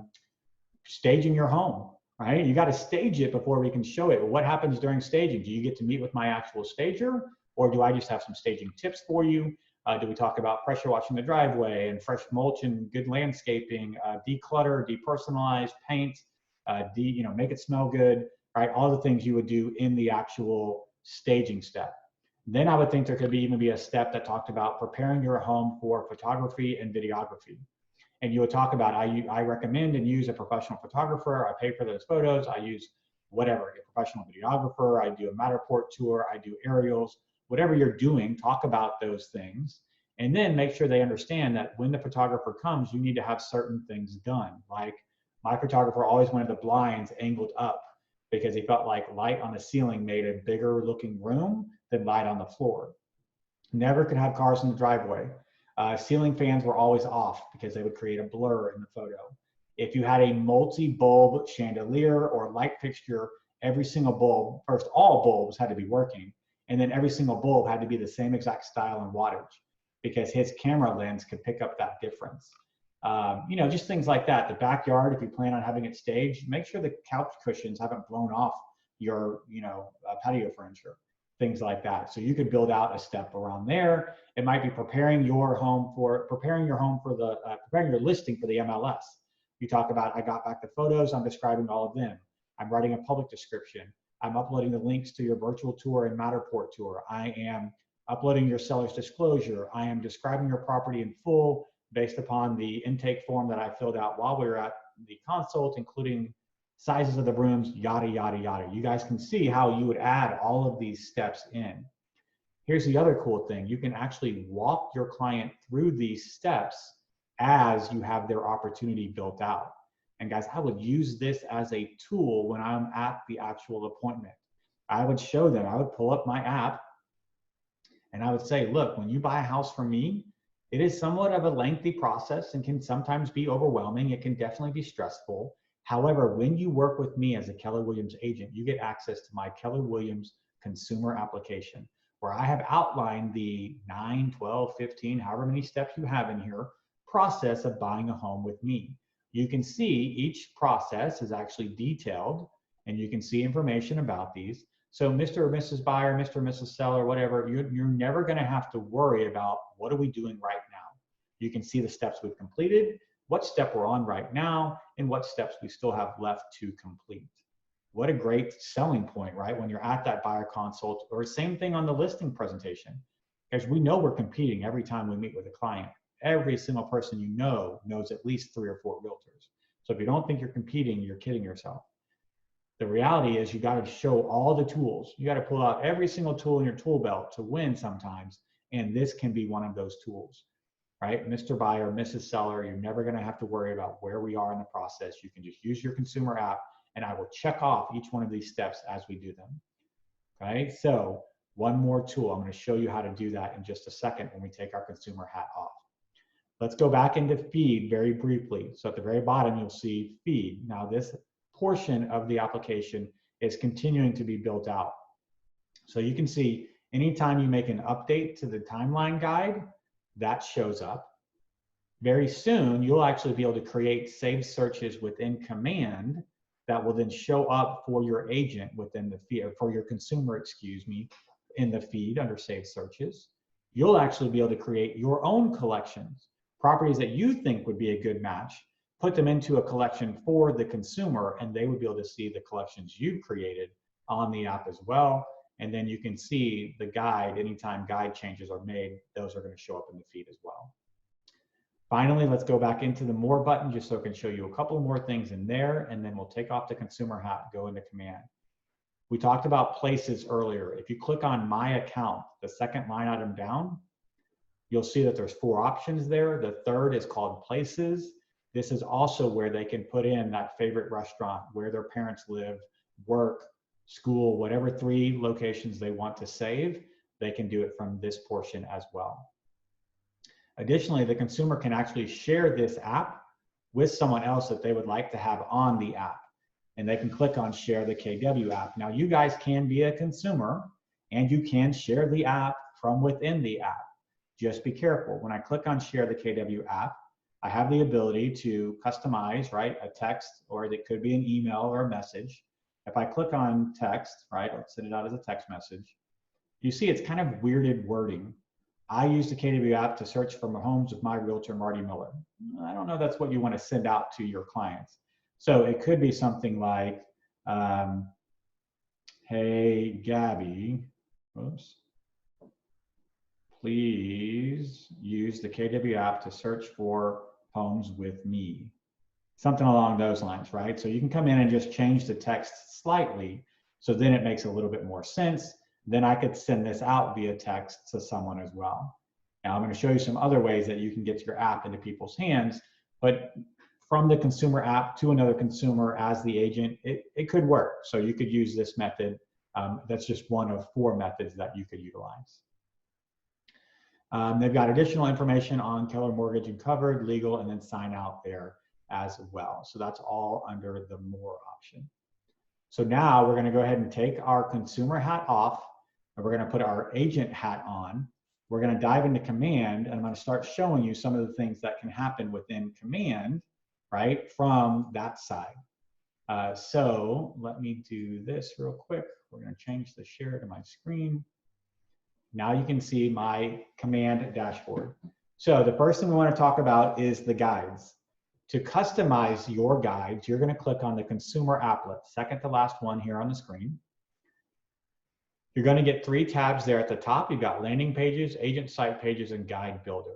staging your home, right? You got to stage it before we can show it. What happens during staging? Do you get to meet with my actual stager, or do I just have some staging tips for you? Do we talk about pressure washing the driveway and fresh mulch and good landscaping, declutter, depersonalize, paint, make it smell good, right? All the things you would do in the actual staging step. Then I would think there could even be a step that talked about preparing your home for photography and videography. And you would talk about, I recommend and use a professional photographer. I pay for those photos. I use whatever, a professional videographer. I do a Matterport tour. I do aerials. Whatever you're doing, talk about those things. And then make sure they understand that when the photographer comes, you need to have certain things done. Like my photographer always wanted the blinds angled up because he felt like light on the ceiling made a bigger looking room than light on the floor. Never could have cars in the driveway. Ceiling fans were always off because they would create a blur in the photo. If you had a multi-bulb chandelier or light fixture, every single bulb, first all bulbs had to be working, and then every single bulb had to be the same exact style and wattage because his camera lens could pick up that difference. Just things like that. The backyard, if you plan on having it staged, make sure the couch cushions haven't blown off your patio furniture. Things like that. So you could build out a step around there. It might be preparing your listing for the MLS. You talk about, I got back the photos, I'm describing all of them. I'm writing a public description. I'm uploading the links to your virtual tour and Matterport tour. I am uploading your seller's disclosure. I am describing your property in full based upon the intake form that I filled out while we were at the consult, including sizes of the rooms, yada, yada, yada. You guys can see how you would add all of these steps in. Here's the other cool thing. You can actually walk your client through these steps as you have their opportunity built out. And guys, I would use this as a tool when I'm at the actual appointment. I would show them, I would pull up my app and I would say, look, when you buy a house from me, it is somewhat of a lengthy process and can sometimes be overwhelming. It can definitely be stressful. However, when you work with me as a Keller Williams agent, you get access to my Keller Williams consumer application, where I have outlined the 9, 12, 15, however many steps you have in here, process of buying a home with me. You can see each process is actually detailed, and you can see information about these. So Mr. or Mrs. Buyer, Mr. or Mrs. Seller, whatever, you're never gonna have to worry about what are we doing right now. You can see the steps we've completed, what step we're on right now, and what steps we still have left to complete. What a great selling point, right? When you're at that buyer consult, or same thing on the listing presentation, because we know we're competing every time we meet with a client. Every single person you know knows at least 3 or 4 realtors. So if you don't think you're competing, you're kidding yourself. The reality is you got to show all the tools. You got to pull out every single tool in your tool belt to win sometimes, and this can be one of those tools. Right, Mr. Buyer, Mrs. Seller, you're never going to have to worry about where we are in the process. You can just use your consumer app, and I will check off each one of these steps as we do them. Okay, so one more tool. I'm going to show you how to do that in just a second when we take our consumer hat off. Let's go back into feed very briefly. So at the very bottom, you'll see feed. Now this portion of the application is continuing to be built out. So you can see anytime you make an update to the timeline guide, that shows up. Very soon, you'll actually be able to create saved searches within Command that will then show up for your agent within the feed, for your consumer, excuse me, in the feed under saved searches. You'll actually be able to create your own collections, properties that you think would be a good match, put them into a collection for the consumer, and they would be able to see the collections you've created on the app as well. And then you can see the guide, anytime guide changes are made, those are going to show up in the feed as well. Finally, let's go back into the More button just so I can show you a couple more things in there, and then we'll take off the consumer hat, go into command. We talked about places earlier. If you click on My Account, the second line item down, you'll see that there's 4 options there. The third is called Places. This is also where they can put in that favorite restaurant, where their parents live, work, school, whatever 3 locations they want to save, they can do it from this portion as well. Additionally, the consumer can actually share this app with someone else that they would like to have on the app. And they can click on Share the KW app. Now, you guys can be a consumer and you can share the app from within the app. Just be careful. When I click on Share the KW app, I have the ability to customize, right, a text, or it could be an email or a message. If I click on text, right, let's send it out as a text message. You see it's kind of weirded wording. I use the KW app to search for homes with my realtor, Marty Miller. I don't know that's what you want to send out to your clients. So it could be something like, hey, Gabby, oops, please use the KW app to search for homes with me. Something along those lines, right? So you can come in and just change the text slightly, so then it makes a little bit more sense. Then I could send this out via text to someone as well. Now I'm going to show you some other ways that you can get your app into people's hands, but from the consumer app to another consumer as the agent, it could work. So you could use this method. That's just one of 4 methods that you could utilize. They've got additional information on Keller Mortgage and Covered, legal, and then sign out there as well. So that's all under the More option. So now we're going to go ahead and take our consumer hat off, and we're going to put our agent hat on. We're going to dive into command, and I'm going to start showing you some of the things that can happen within command, right, from that side. So let me do this real quick. We're going to change the share to my screen. Now you can see my command dashboard. So the first thing we want to talk about is the guides. To customize your guides, you're going to click on the consumer applet, second to last one here on the screen. You're going to get 3 tabs there at the top. You've got landing pages, agent site pages, and guide builder.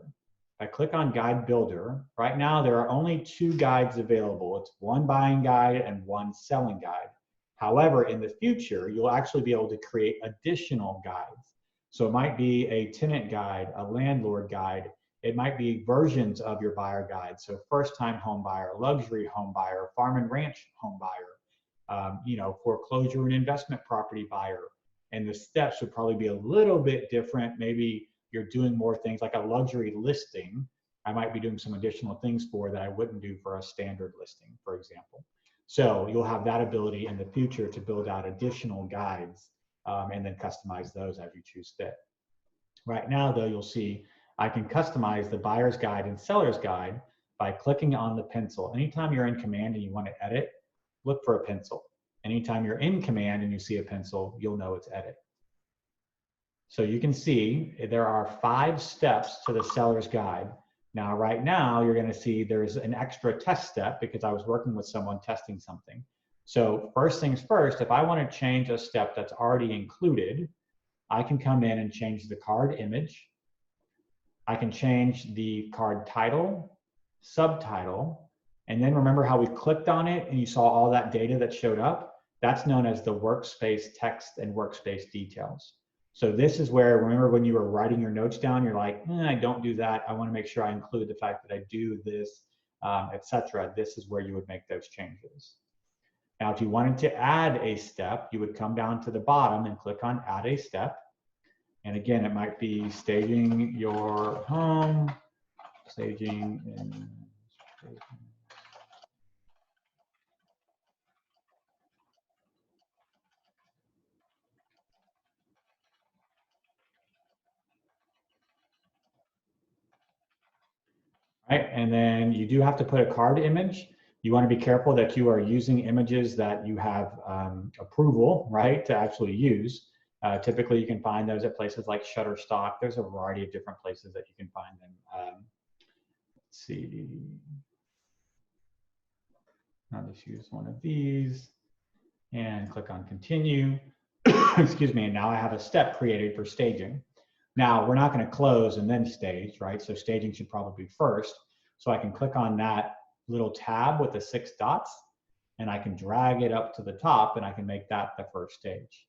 If I click on guide builder, right now there are only 2 guides available. It's one buying guide and one selling guide. However, in the future, you'll actually be able to create additional guides. So it might be a tenant guide, a landlord guide. It might be versions of your buyer guide. So first-time home buyer, luxury home buyer, farm and ranch home buyer, foreclosure and investment property buyer. And the steps would probably be a little bit different. Maybe you're doing more things like a luxury listing. I might be doing some additional things for that I wouldn't do for a standard listing, for example. So you'll have that ability in the future to build out additional guides and then customize those as you choose fit. Right now, though, you'll see I can customize the buyer's guide and seller's guide by clicking on the pencil. Anytime you're in command and you want to edit, look for a pencil. Anytime you're in command and you see a pencil, you'll know it's edit. So you can see there are 5 steps to the seller's guide. Now, right now, you're going to see there's an extra test step because I was working with someone testing something. So first things first, if I want to change a step that's already included, I can come in and change the card image. I can change the card title, subtitle, and then remember how we clicked on it and you saw all that data that showed up? That's known as the workspace text and workspace details. So this is where, remember when you were writing your notes down, you're like, I don't do that. I want to make sure I include the fact that I do this, etc. This is where you would make those changes. Now, if you wanted to add a step, you would come down to the bottom and click on Add a Step. And again, it might be staging your home, staging in. Right, and then you do have to put a card image. You want to be careful that you are using images that you have approval, right, to actually use. Typically, you can find those at places like Shutterstock. There's a variety of different places that you can find them. Let's see. I'll just use one of these and click on continue. Excuse me. And now I have a step created for staging. Now, we're not going to close and then stage, right? So staging should probably be first. So I can click on that little tab with the 6 dots, and I can drag it up to the top, and I can make that the first stage.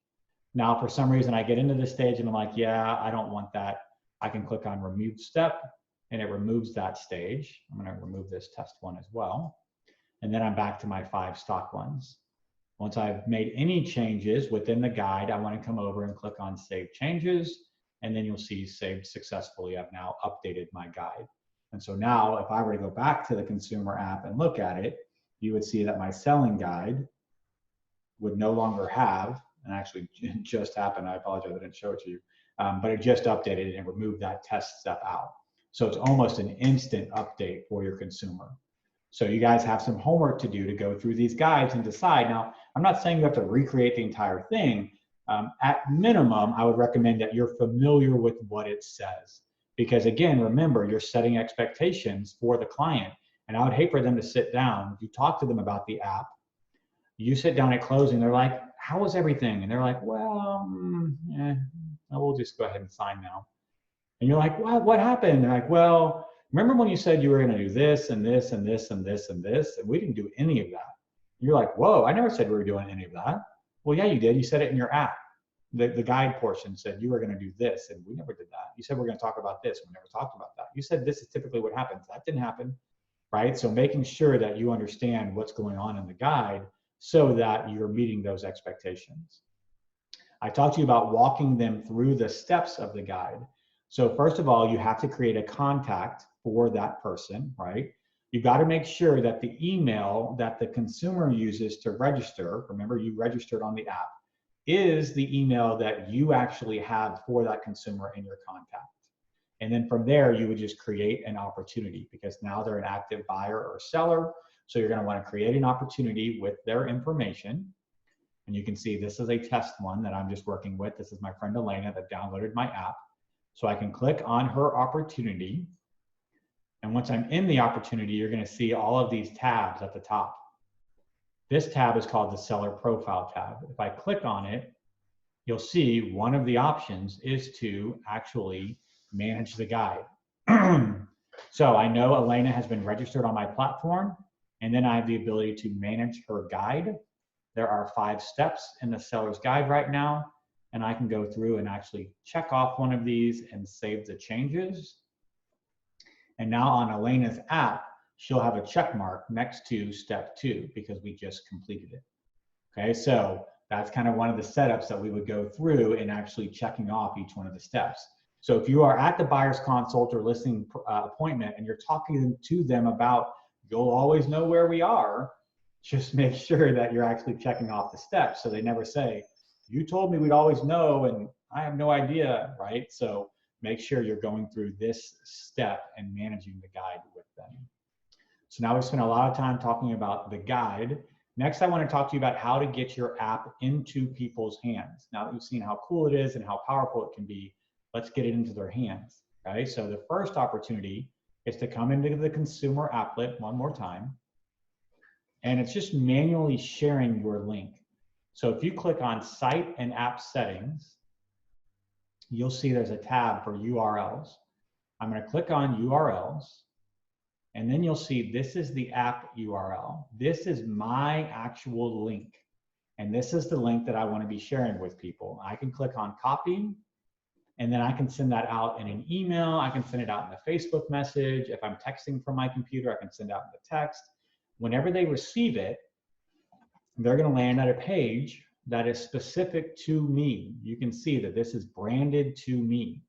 Now, for some reason, I get into this stage and I'm like, yeah, I don't want that. I can click on remove step, and it removes that stage. I'm going to remove this test one as well. And then I'm back to my 5 stock ones. Once I've made any changes within the guide, I want to come over and click on Save Changes, and then you'll see saved successfully. I've now updated my guide. And so now if I were to go back to the consumer app and look at it, you would see that my selling guide would no longer have, and actually it just happened, I apologize, I didn't show it to you, but it just updated and removed that test step out. So it's almost an instant update for your consumer. So you guys have some homework to do to go through these guides and decide. Now, I'm not saying you have to recreate the entire thing. At minimum, I would recommend that you're familiar with what it says. Because again, remember, you're setting expectations for the client. And I would hate for them to sit down. You talk to them about the app. You sit down at closing, they're like, how was everything? And they're like, well, we'll just go ahead and sign now. And you're like, what happened? They're like, well, remember when you said you were going to do this and this and this and this and this, and we didn't do any of that. You're like, whoa, I never said we were doing any of that. Well, yeah, you did. You said it in your app. The guide portion said you were going to do this, and we never did that. You said we're going to talk about this. We never talked about that. You said this is typically what happens. That didn't happen, right? So making sure that you understand what's going on in the guide so that you're meeting those expectations. I talked to you about walking them through the steps of the guide. So first of all, you have to create a contact for that person, right? You got to make sure that the email that the consumer uses to register, remember you registered on the app, is the email that you actually have for that consumer in your contact. And then from there, you would just create an opportunity because now they're an active buyer or seller. So you're going to want to create an opportunity with their information. And you can see this is a test one that I'm just working with. This is my friend Elena that downloaded my app. So I can click on her opportunity. And once I'm in the opportunity, you're going to see all of these tabs at the top. This tab is called the Seller Profile tab. If I click on it, you'll see one of the options is to actually manage the guide. So I know Elena has been registered on my platform, and then I have the ability to manage her guide. There are 5 steps in the seller's guide right now, and I can go through and actually check off one of these and save the changes. And now on Elena's app, she'll have a check mark next to step 2 because we just completed it. Okay, so that's kind of one of the setups that we would go through in actually checking off each one of the steps. So if you are at the buyer's consult or listing appointment and you're talking to them about, you'll always know where we are, just make sure that you're actually checking off the steps so they never say, you told me we'd always know and I have no idea, right? So make sure you're going through this step and managing the guide with them. So now we've spent a lot of time talking about the guide. Next, I want to talk to you about how to get your app into people's hands. Now that you've seen how cool it is and how powerful it can be, let's get it into their hands. Okay, so the first opportunity is to come into the consumer applet one more time. And it's just manually sharing your link. So if you click on Site and App Settings, you'll see there's a tab for URLs. I'm going to click on URLs, and then you'll see this is the app URL. This is my actual link, and this is the link that I want to be sharing with people. I can click on Copy, and then I can send that out in an email. I can send it out in a Facebook message. If I'm texting from my computer, I can send out the text. Whenever they receive it, they're going to land at a page that is specific to me. You can see that this is branded to me.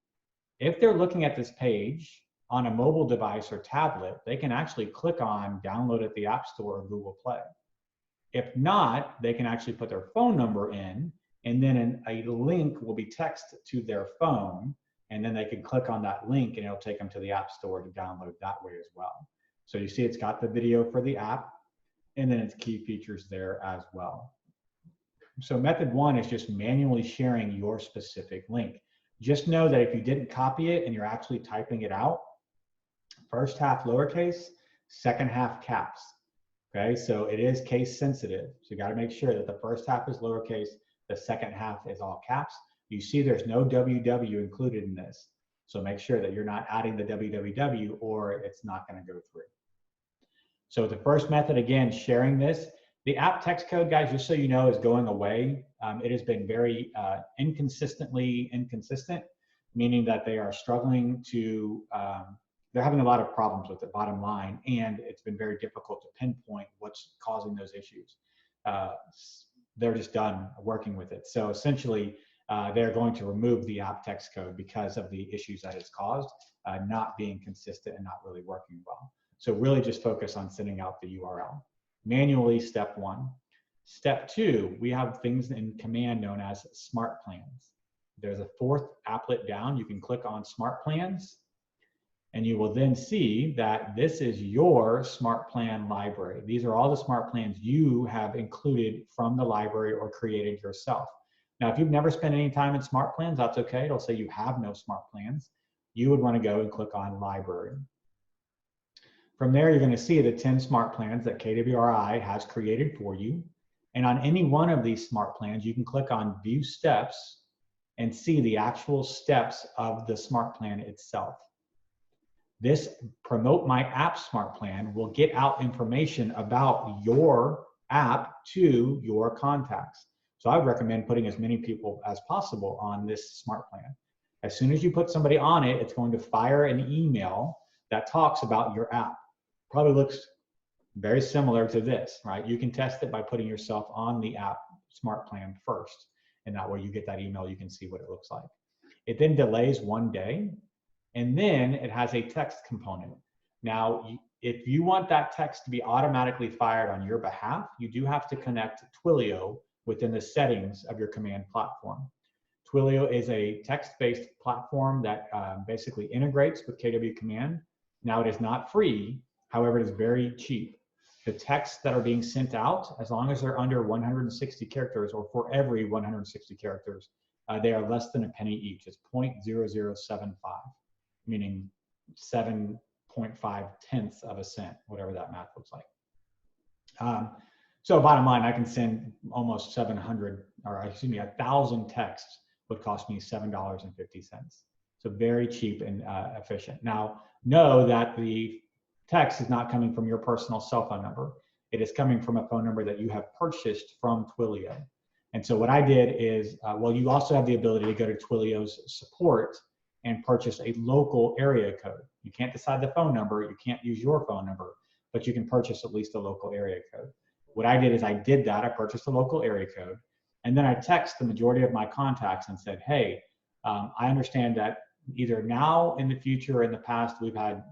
If they're looking at this page on a mobile device or tablet, they can actually click on download at the App Store or Google Play. If not, they can actually put their phone number in, and then a link will be texted to their phone, and then they can click on that link and it'll take them to the App Store to download that way as well. So you see it's got the video for the app. and then its key features there as well. So method one is just manually sharing your specific link. Just know that if you didn't copy it and you're actually typing it out, first half lowercase, second half caps. Okay, so it is case sensitive. So you got to make sure that the first half is lowercase, the second half is all caps. You see there's no www included in this. So make sure that you're not adding the www or it's not going to go through. So the first method, again, sharing this. The app text code, guys, just so you know, is going away. It has been very inconsistently inconsistent, meaning that they are struggling to, they're having a lot of problems with the bottom line, and it's been very difficult to pinpoint what's causing those issues. They're just done working with it. So essentially, they're going to remove the app text code because of the issues that it's caused, not being consistent and not really working well. So really just focus on sending out the URL. Manually, step one. Step two, we have things in command known as smart plans. There's a fourth applet down. You can click on smart plans, and you will then see that this is your smart plan library. These are all the smart plans you have included from the library or created yourself. Now, if you've never spent any time in smart plans, that's okay. It'll say you have no smart plans. You would want to go and click on library. From there, you're going to see the 10 smart plans that KWRI has created for you. And on any one of these smart plans, you can click on View Steps and see the actual steps of the smart plan itself. This Promote My App smart plan will get out information about your app to your contacts. So I would recommend putting as many people as possible on this smart plan. As soon as you put somebody on it, it's going to fire an email that talks about your app. Probably looks very similar to this, right? You can test it by putting yourself on the app smart plan first, and that way you get that email, you can see what it looks like. It then delays 1 day, and then it has a text component. Now, if you want that text to be automatically fired on your behalf, you do have to connect Twilio within the settings of your command platform. Twilio is a text-based platform that basically integrates with KW Command. Now, it is not free. However, it is very cheap. The texts that are being sent out, as long as they're under 160 characters or for every 160 characters, they are less than a penny each. It's 0.0075, meaning 7.5 tenths of a cent, whatever that math looks like. So bottom line, I can send almost 1,000 texts would cost me $7.50. So very cheap and efficient. Now, know that the text is not coming from your personal cell phone number. It is coming from a phone number that you have purchased from Twilio. And so what I did is, well, you also have the ability to go to Twilio's support and purchase a local area code. You can't decide the phone number, you can't use your phone number, but you can purchase at least a local area code. What I did is I did that, I purchased a local area code, and then I text the majority of my contacts and said, hey, I understand that either now, in the future, or in the past, we've had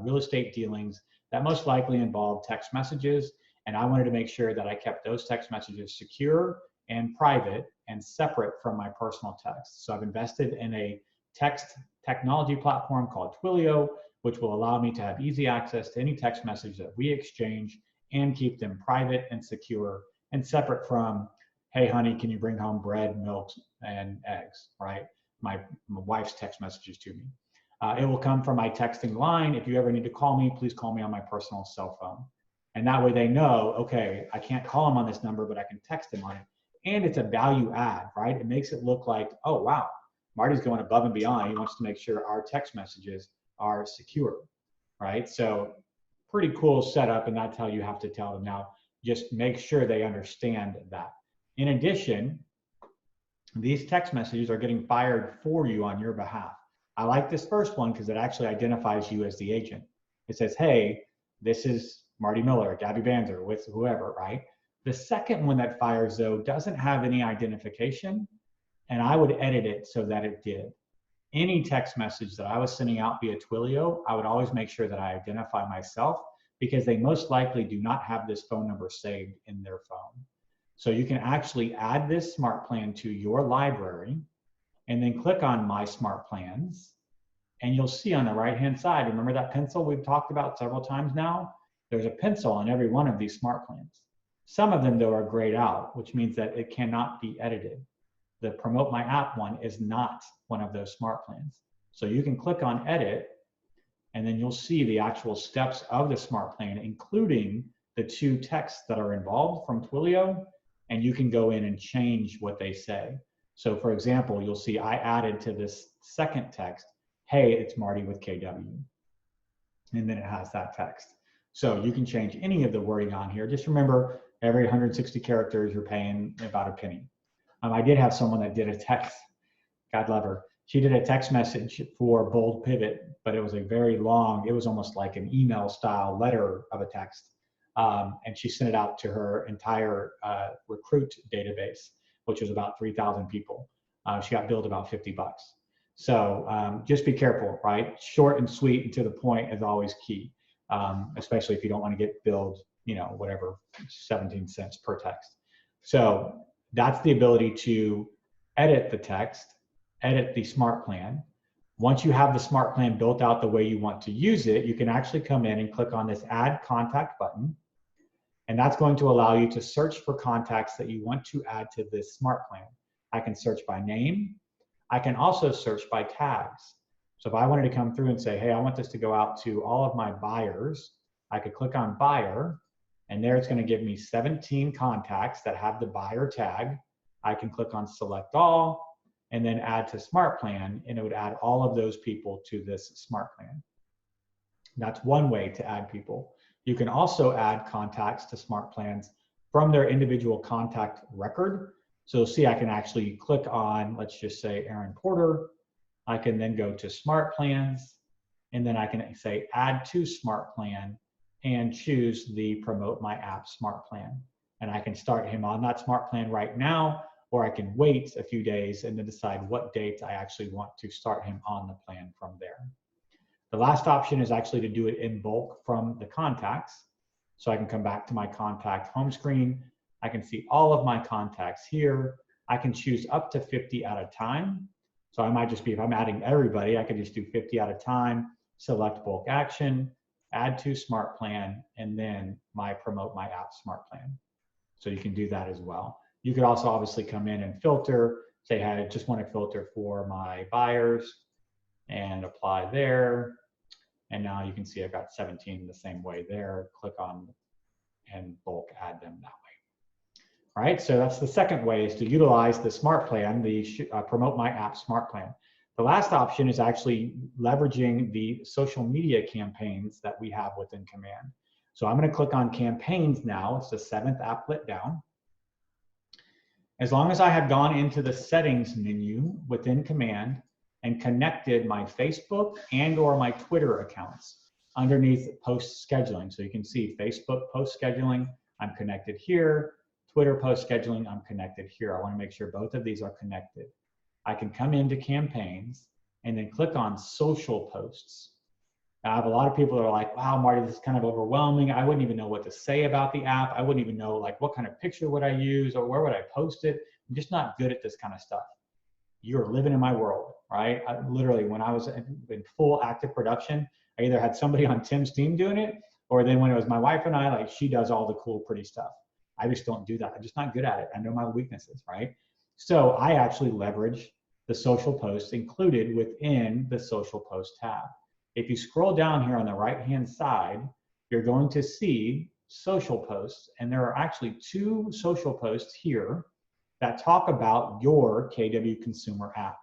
real estate dealings that most likely involve text messages, and I wanted to make sure that I kept those text messages secure and private and separate from my personal text. So I've invested in a text technology platform called Twilio, which will allow me to have easy access to any text message that we exchange and keep them private and secure and separate from, hey, honey, can you bring home bread, milk, and eggs, right? My wife's text messages to me. It will come from my texting line. If you ever need to call me, please call me on my personal cell phone. And that way they know, okay, I can't call him on this number, but I can text him on it. And it's a value add, right? It makes it look like, oh, wow, Marty's going above and beyond. He wants to make sure our text messages are secure, right? So pretty cool setup, and that's how you have to tell them. Now, just make sure they understand that. In addition, these text messages are getting fired for you on your behalf. I like this first one because it actually identifies you as the agent. It says, hey, this is Marty Miller, Gabby Banzer, with whoever, right? The second one that fires, though, doesn't have any identification, and I would edit it so that it did. Any text message that I was sending out via Twilio, I would always make sure that I identify myself because they most likely do not have this phone number saved in their phone. So you can actually add this smart plan to your library and then click on My Smart Plans. And you'll see on the right-hand side, remember that pencil we've talked about several times now? There's a pencil on every one of these smart plans. Some of them, though, are grayed out, which means that it cannot be edited. The Promote My App one is not one of those smart plans. So you can click on Edit, and then you'll see the actual steps of the smart plan, including the 2 texts that are involved from Twilio, and you can go in and change what they say. So for example, you'll see I added to this second text, hey, it's Marty with KW. And then it has that text. So you can change any of the wording on here. Just remember, every 160 characters, you're paying about a penny. I did have someone that did a text, God love her. She did a text message for Bold Pivot, but it was a very long, it was almost like an email style letter of a text. And she sent it out to her entire recruit database, which was about 3,000 people. She got billed about $50. So just be careful, right? Short and sweet and to the point is always key, especially if you don't want to get billed, whatever, 17 cents per text. So that's the ability to edit the text, edit the smart plan. Once you have the smart plan built out the way you want to use it, you can actually come in and click on this Add Contact button. And that's going to allow you to search for contacts that you want to add to this smart plan. I can search by name. I can also search by tags. So if I wanted to come through and say, hey, I want this to go out to all of my buyers, I could click on buyer, and there it's going to give me 17 contacts that have the buyer tag. I can click on select all and then add to smart plan, and it would add all of those people to this smart plan. That's one way to add people. You can also add contacts to smart plans from their individual contact record. So see, I can actually click on, let's just say Aaron Porter. I can then go to smart plans, and then I can say add to smart plan and choose the Promote My App smart plan. And I can start him on that smart plan right now, or I can wait a few days and then decide what dates I actually want to start him on the plan from there. The last option is actually to do it in bulk from the contacts. So I can come back to my contact home screen. I can see all of my contacts here. I can choose up to 50 at a time. So I might just be, if I'm adding everybody, I could just do 50 at a time, select bulk action, add to smart plan, and then my Promote My App smart plan. So you can do that as well. You could also obviously come in and filter, say, hey, I just want to filter for my buyers and apply there. And now you can see I've got 17 the same way there. Click on and bulk add them that way. All right, so that's the second way, is to utilize the smart plan, the Promote My App smart plan. The last option is actually leveraging the social media campaigns that we have within Command. So I'm going to click on campaigns now. It's the 7th applet down. As long as I have gone into the settings menu within Command and connected my Facebook and or my Twitter accounts underneath post scheduling. So you can see Facebook post scheduling, I'm connected here. Twitter post scheduling, I'm connected here. I want to make sure both of these are connected. I can come into campaigns and then click on social posts. Now, I have a lot of people that are like, wow, Marty, this is kind of overwhelming. I wouldn't even know what to say about the app. I wouldn't even know like what kind of picture would I use or where would I post it. I'm just not good at this kind of stuff. You're living in my world, right? Literally, when I was in full active production, I either had somebody on Tim's team doing it, or then when it was my wife and I, like she does all the cool, pretty stuff. I just don't do that. I'm just not good at it. I know my weaknesses, right? So I actually leverage the social posts included within the social post tab. If you scroll down here on the right-hand side, you're going to see social posts, and there are actually 2 social posts here that talk about your KW Consumer app.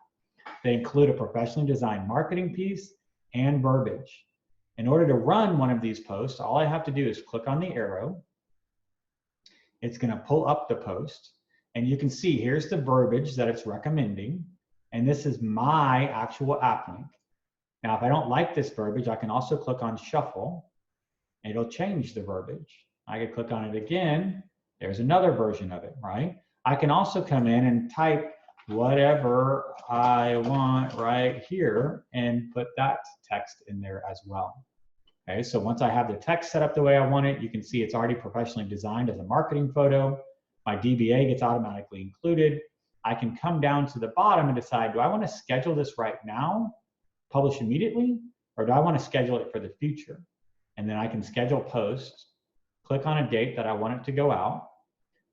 They include a professionally designed marketing piece and verbiage. In order to run one of these posts, all I have to do is click on the arrow. It's going to pull up the post, and you can see here's the verbiage that it's recommending, and this is my actual app link. Now, if I don't like this verbiage, I can also click on shuffle, and it'll change the verbiage. I can click on it again. There's another version of it, right? I can also come in and type whatever I want right here and put that text in there as well. Okay, so once I have the text set up the way I want it, you can see it's already professionally designed as a marketing photo. My DBA gets automatically included. I can come down to the bottom and decide, do I want to schedule this right now, publish immediately, or do I want to schedule it for the future? And then I can schedule posts, click on a date that I want it to go out,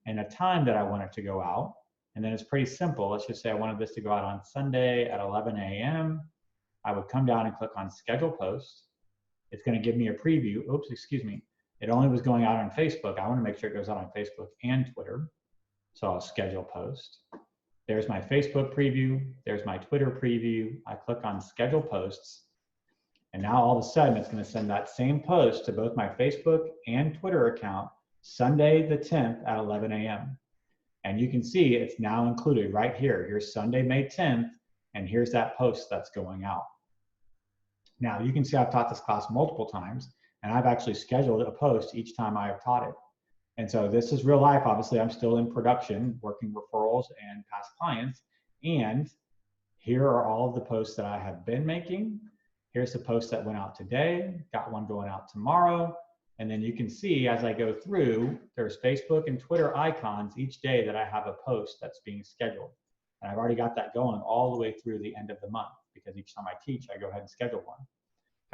and a time that I want it to go out. And then it's pretty simple. Let's just say I wanted this to go out on Sunday at 11 a.m. I would come down and click on schedule post. It's going to give me a preview. Oops, excuse me. It only was going out on Facebook. I want to make sure it goes out on Facebook and Twitter. So I'll schedule post. There's my Facebook preview. There's my Twitter preview. I click on schedule posts. And now all of a sudden it's going to send that same post to both my Facebook and Twitter account Sunday the 10th at 11 a.m. And you can see it's now included right here. Here's Sunday, May 10th, and here's that post that's going out. Now you can see I've taught this class multiple times, and I've actually scheduled a post each time I have taught it. And so this is real life. Obviously, I'm still in production, working referrals and past clients. And here are all of the posts that I have been making. Here's the post that went out today, got one going out tomorrow. And then you can see as I go through, there's Facebook and Twitter icons each day that I have a post that's being scheduled. And I've already got that going all the way through the end of the month, because each time I teach, I go ahead and schedule one.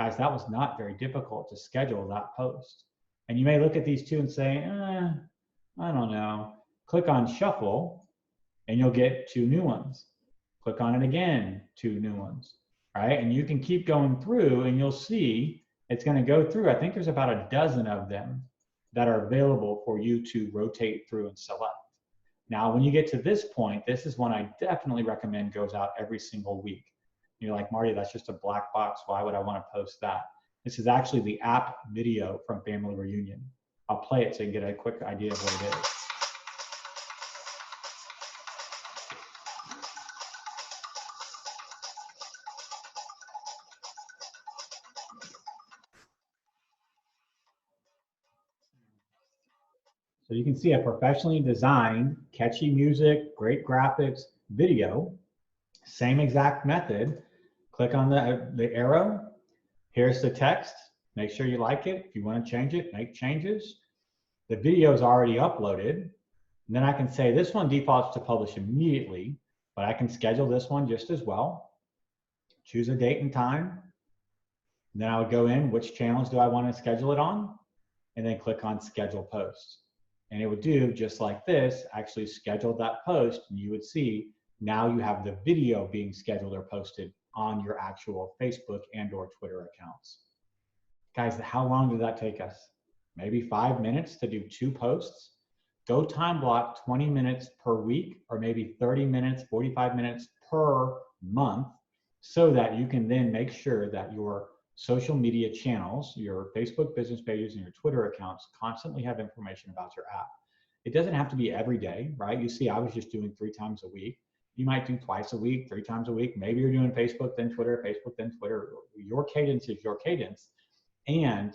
Guys, that was not very difficult to schedule that post. And you may look at these two and say, I don't know. Click on shuffle and you'll get 2 new ones. Click on it again, 2 new ones, right? And you can keep going through and you'll see it's going to go through. I think there's about a dozen of them that are available for you to rotate through and select. Now, when you get to this point, this is one I definitely recommend goes out every single week. You're like, Marty, that's just a black box. Why would I want to post that? This is actually the app video from Family Reunion. I'll play it so you can get a quick idea of what it is. So you can see a professionally designed, catchy music, great graphics video, same exact method. Click on the arrow. Here's the text. Make sure you like it. If you want to change it, make changes. The video is already uploaded. And then I can say this one defaults to publish immediately, but I can schedule this one just as well. Choose a date and time. And then I would go in, which channels do I want to schedule it on? And then click on schedule post. And it would do just like this, actually schedule that post, and you would see now you have the video being scheduled or posted on your actual Facebook and or Twitter accounts. Guys, how long did that take us? Maybe 5 minutes to do 2 posts? Go time block 20 minutes per week, or maybe 30 minutes, 45 minutes per month, so that you can then make sure that your social media channels, your Facebook business pages and your Twitter accounts constantly have information about your app. It doesn't have to be every day, right? You see, I was just doing 3 times a week. You might do twice a week, 3 times a week. Maybe you're doing Facebook, then Twitter, Facebook, then Twitter. Your cadence is your cadence. And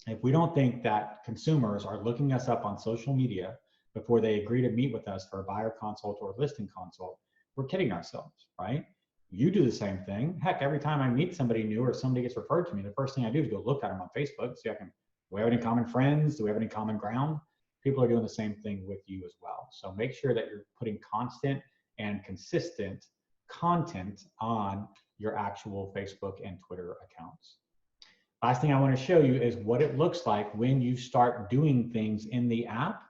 if we don't think that consumers are looking us up on social media before they agree to meet with us for a buyer consult or listing consult, we're kidding ourselves, right? You do the same thing. Heck, every time I meet somebody new or somebody gets referred to me, the first thing I do is go look at them on Facebook, see do we have any common friends? Do we have any common ground? People are doing the same thing with you as well. So make sure that you're putting constant and consistent content on your actual Facebook and Twitter accounts. Last thing I want to show you is what it looks like when you start doing things in the app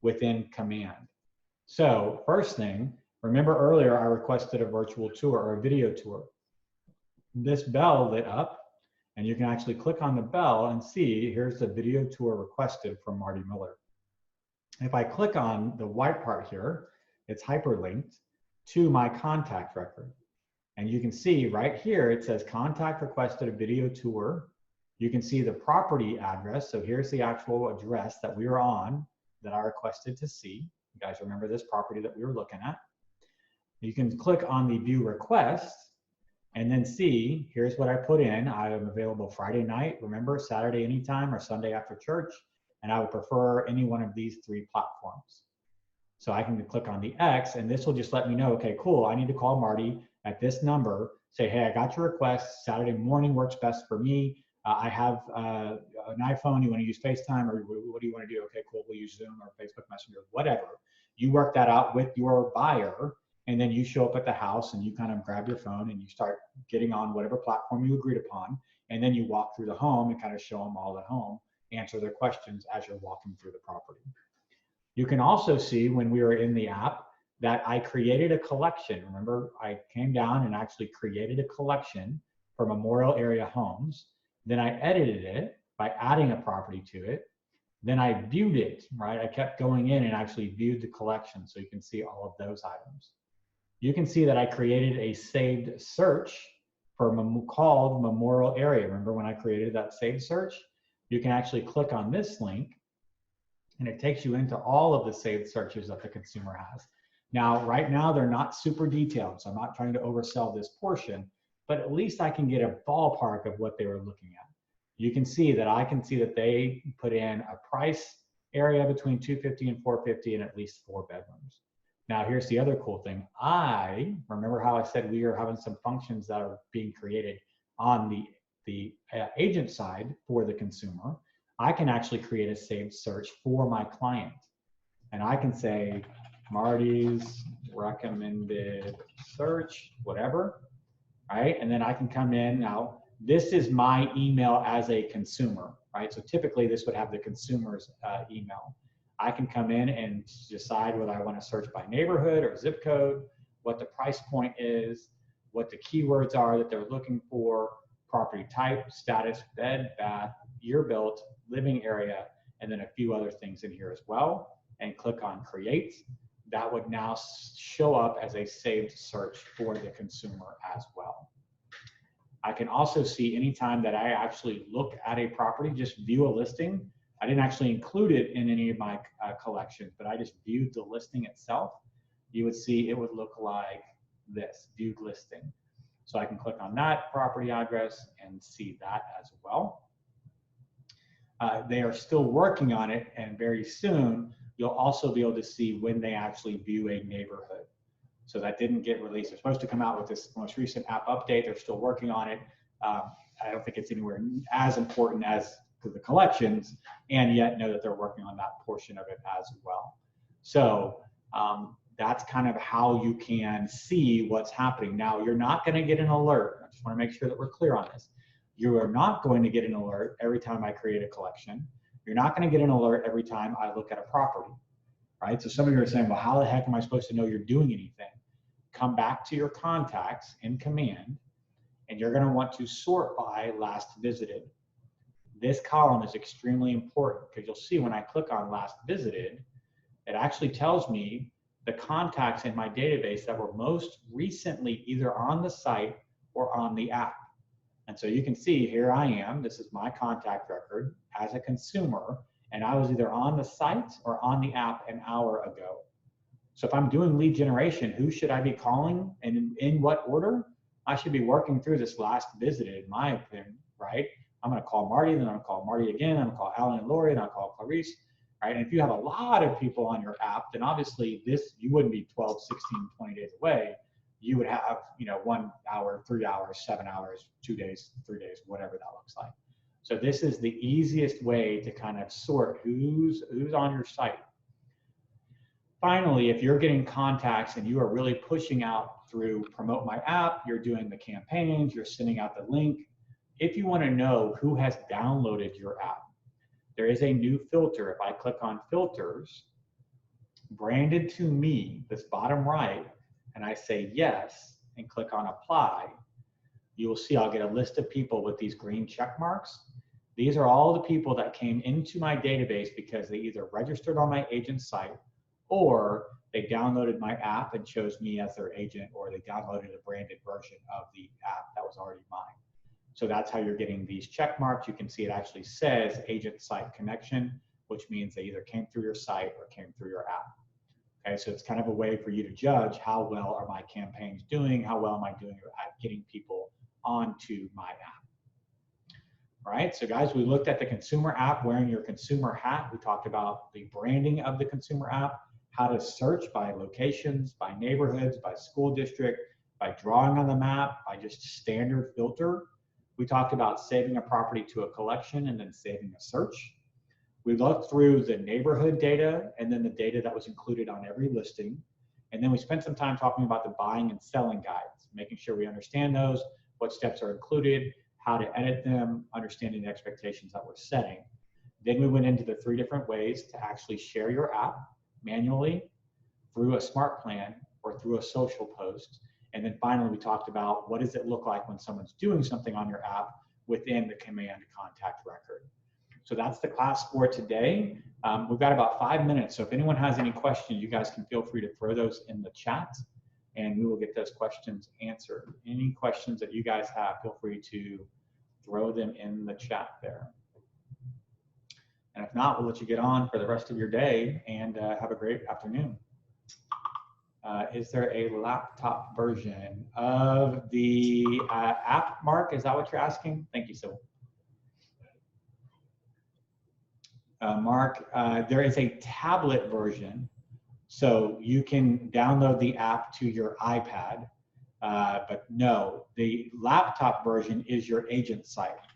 within Command. So first thing, remember earlier I requested a virtual tour or a video tour. This bell lit up, and you can actually click on the bell and see here's the video tour requested from Marty Miller. If I click on the white part here, it's hyperlinked to my contact record. And you can see right here, it says contact requested a video tour. You can see the property address. So here's the actual address that we were on that I requested to see. You guys remember this property that we were looking at. You can click on the view requests and then see, here's what I put in. I am available Friday night, remember, Saturday anytime, or Sunday after church. And I would prefer any one of these 3 platforms. So I can click on the X, and this will just let me know, okay, cool, I need to call Marty at this number, say, hey, I got your request, Saturday morning works best for me. I have an iPhone, you want to use FaceTime, or what do you want to do? Okay, cool, we'll use Zoom or Facebook Messenger, whatever. You work that out with your buyer, and then you show up at the house and you kind of grab your phone and you start getting on whatever platform you agreed upon. And then you walk through the home and kind of show them all the home, answer their questions as you're walking through the property. You can also see when we were in the app that I created a collection. Remember, I came down and actually created a collection for Memorial area homes. Then I edited it by adding a property to it. Then I viewed it, right? I kept going in and actually viewed the collection so you can see all of those items. You can see that I created a saved search for called Memorial area. Remember when I created that saved search? You can actually click on this link and it takes you into all of the saved searches that the consumer has. Now, right now, they're not super detailed, so I'm not trying to oversell this portion, but at least I can get a ballpark of what they were looking at. You can see that I can see that they put in a price area between 250 and 450 and at least 4 bedrooms. Now, here's the other cool thing. Remember how I said we are having some functions that are being created on the agent side for the consumer. I can actually create a saved search for my client. And I can say, Marty's recommended search, whatever, right? And then I can come in. Now, this is my email as a consumer, right? So typically this would have the consumer's email. I can come in and decide whether I want to search by neighborhood or zip code, what the price point is, what the keywords are that they're looking for, property type, status, bed, bath, year built, living area, and then a few other things in here as well, and click on create. That would now show up as a saved search for the consumer as well. I can also see anytime that I actually look at a property, just view a listing. I didn't actually include it in any of my collections, but I just viewed the listing itself. You would see it would look like this, viewed listing. So I can click on that property address and see that as well. They are still working on it, and very soon you'll also be able to see when they actually view a neighborhood. So that didn't get released. They're supposed to come out with this most recent app update. They're still working on it. I don't think it's anywhere as important as the collections, and yet know that they're working on that portion of it as well. So that's kind of how you can see what's happening. Now, you're not going to get an alert. I just want to make sure that we're clear on this. You are not going to get an alert every time I create a collection. You're not going to get an alert every time I look at a property, right? So some of you are saying, well, how the heck am I supposed to know you're doing anything? Come back to your contacts in command, and you're going to want to sort by last visited. This column is extremely important because you'll see when I click on last visited, it actually tells me the contacts in my database that were most recently either on the site or on the app. And so you can see here I am, this is my contact record as a consumer, and I was either on the site or on the app an hour ago. So if I'm doing lead generation, who should I be calling and in what order? I should be working through this last visited, in my opinion, right? I'm going to call Marty, then I'm going to call Marty again, I'm going to call Alan and Lori, and I'll call Clarice, right? And if you have a lot of people on your app, then obviously you wouldn't be 12, 16, 20 days away. You would have, 1 hour, 3 hours, 7 hours, 2 days, 3 days, whatever that looks like. So this is the easiest way to kind of sort who's on your site. Finally, if you're getting contacts and you are really pushing out through promote my app, you're doing the campaigns, you're sending out the link. If you want to know who has downloaded your app, there is a new filter. If I click on filters, branded to me, this bottom right, and I say yes, and click on apply, you will see I'll get a list of people with these green check marks. These are all the people that came into my database because they either registered on my agent site or they downloaded my app and chose me as their agent, or they downloaded a branded version of the app that was already mine. So that's how you're getting these check marks. You can see it actually says agent site connection, which means they either came through your site or came through your app. Okay, so it's kind of a way for you to judge how well are my campaigns doing, how well am I doing at getting people onto my app. All right, so guys, we looked at the consumer app, wearing your consumer hat. We talked about the branding of the consumer app, how to search by locations, by neighborhoods, by school district, by drawing on the map, by just standard filter. We talked about saving a property to a collection and then saving a search. We looked through the neighborhood data and then the data that was included on every listing. And then we spent some time talking about the buying and selling guides, making sure we understand those, what steps are included, how to edit them, understanding the expectations that we're setting. Then we went into the 3 different ways to actually share your app manually, through a smart plan, or through a social post. And then finally, we talked about what does it look like when someone's doing something on your app within the command contact record. So that's the class for today. We've got about 5 minutes. So if anyone has any questions, you guys can feel free to throw those in the chat and we will get those questions answered. Any questions that you guys have, feel free to throw them in the chat there. And if not, we'll let you get on for the rest of your day and have a great afternoon. Is there a laptop version of the app, Mark? Is that what you're asking? Thank you, Sybil. Mark, there is a tablet version, so you can download the app to your iPad, but no, the laptop version is your agent site,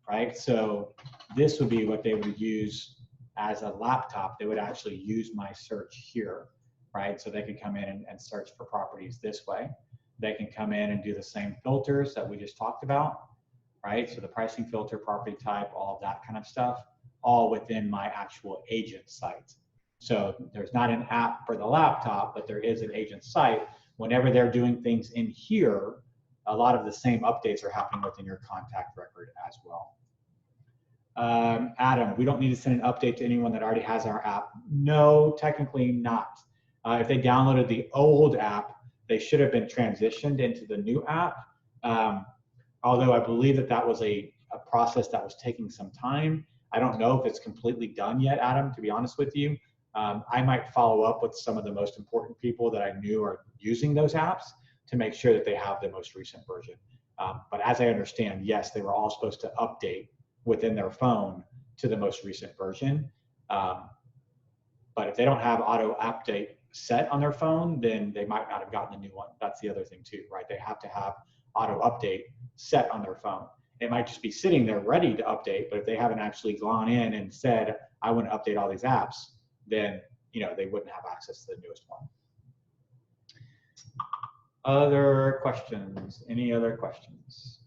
right? So this would be what they would use as a laptop. They would actually use my search here, right? So they could come in and search for properties this way. They can come in and do the same filters that we just talked about, right? So the pricing filter, property type, all of that kind of stuff, all within my actual agent site. So there's not an app for the laptop, but there is an agent site. Whenever they're doing things in here, a lot of the same updates are happening within your contact record as well. Adam, we don't need to send an update to anyone that already has our app. No, technically not. If they downloaded the old app, they should have been transitioned into the new app. Although I believe that that was a process that was taking some time. I don't know if it's completely done yet, Adam, to be honest with you. I might follow up with some of the most important people that I knew are using those apps to make sure that they have the most recent version. But as I understand, yes, they were all supposed to update within their phone to the most recent version. But if they don't have auto update set on their phone, then they might not have gotten the new one. That's the other thing too, right? They have to have auto update set on their phone. It might just be sitting there ready to update, but if they haven't actually gone in and said, I want to update all these apps, then they wouldn't have access to the newest one. Other questions? Any other questions?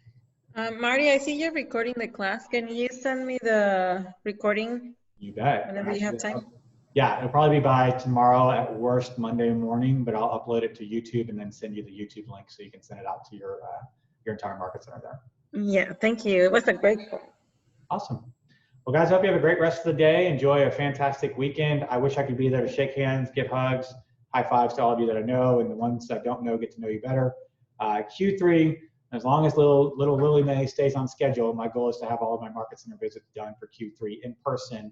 Marty, I see you're recording the class. Can you send me the recording? You bet. Whenever you have time. Yeah, it'll probably be by tomorrow at worst Monday morning, but I'll upload it to YouTube and then send you the YouTube link so you can send it out to your entire market center there. Yeah, thank you. It was a great call. Awesome. Well, guys, I hope you have a great rest of the day. Enjoy a fantastic weekend. I wish I could be there to shake hands, give hugs, high fives to all of you that I know, and the ones that I don't know get to know you better. Q3, as long as little Lily Mae stays on schedule, my goal is to have all of my market center visits done for Q3 in person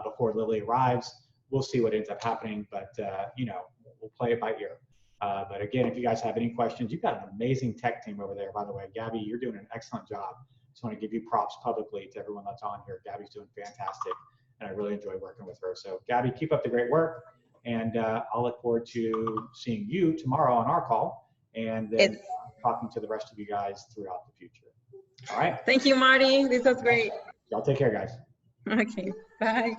before Lily arrives. We'll see what ends up happening, but we'll play it by ear. But again, if you guys have any questions, you've got an amazing tech team over there, by the way. Gabby, you're doing an excellent job. Just want to give you props publicly to everyone that's on here. Gabby's doing fantastic, and I really enjoy working with her. So Gabby, keep up the great work, and I'll look forward to seeing you tomorrow on our call, and then talking to the rest of you guys throughout the future. All right. Thank you, Marty. This was great. Y'all take care, guys. Okay, bye.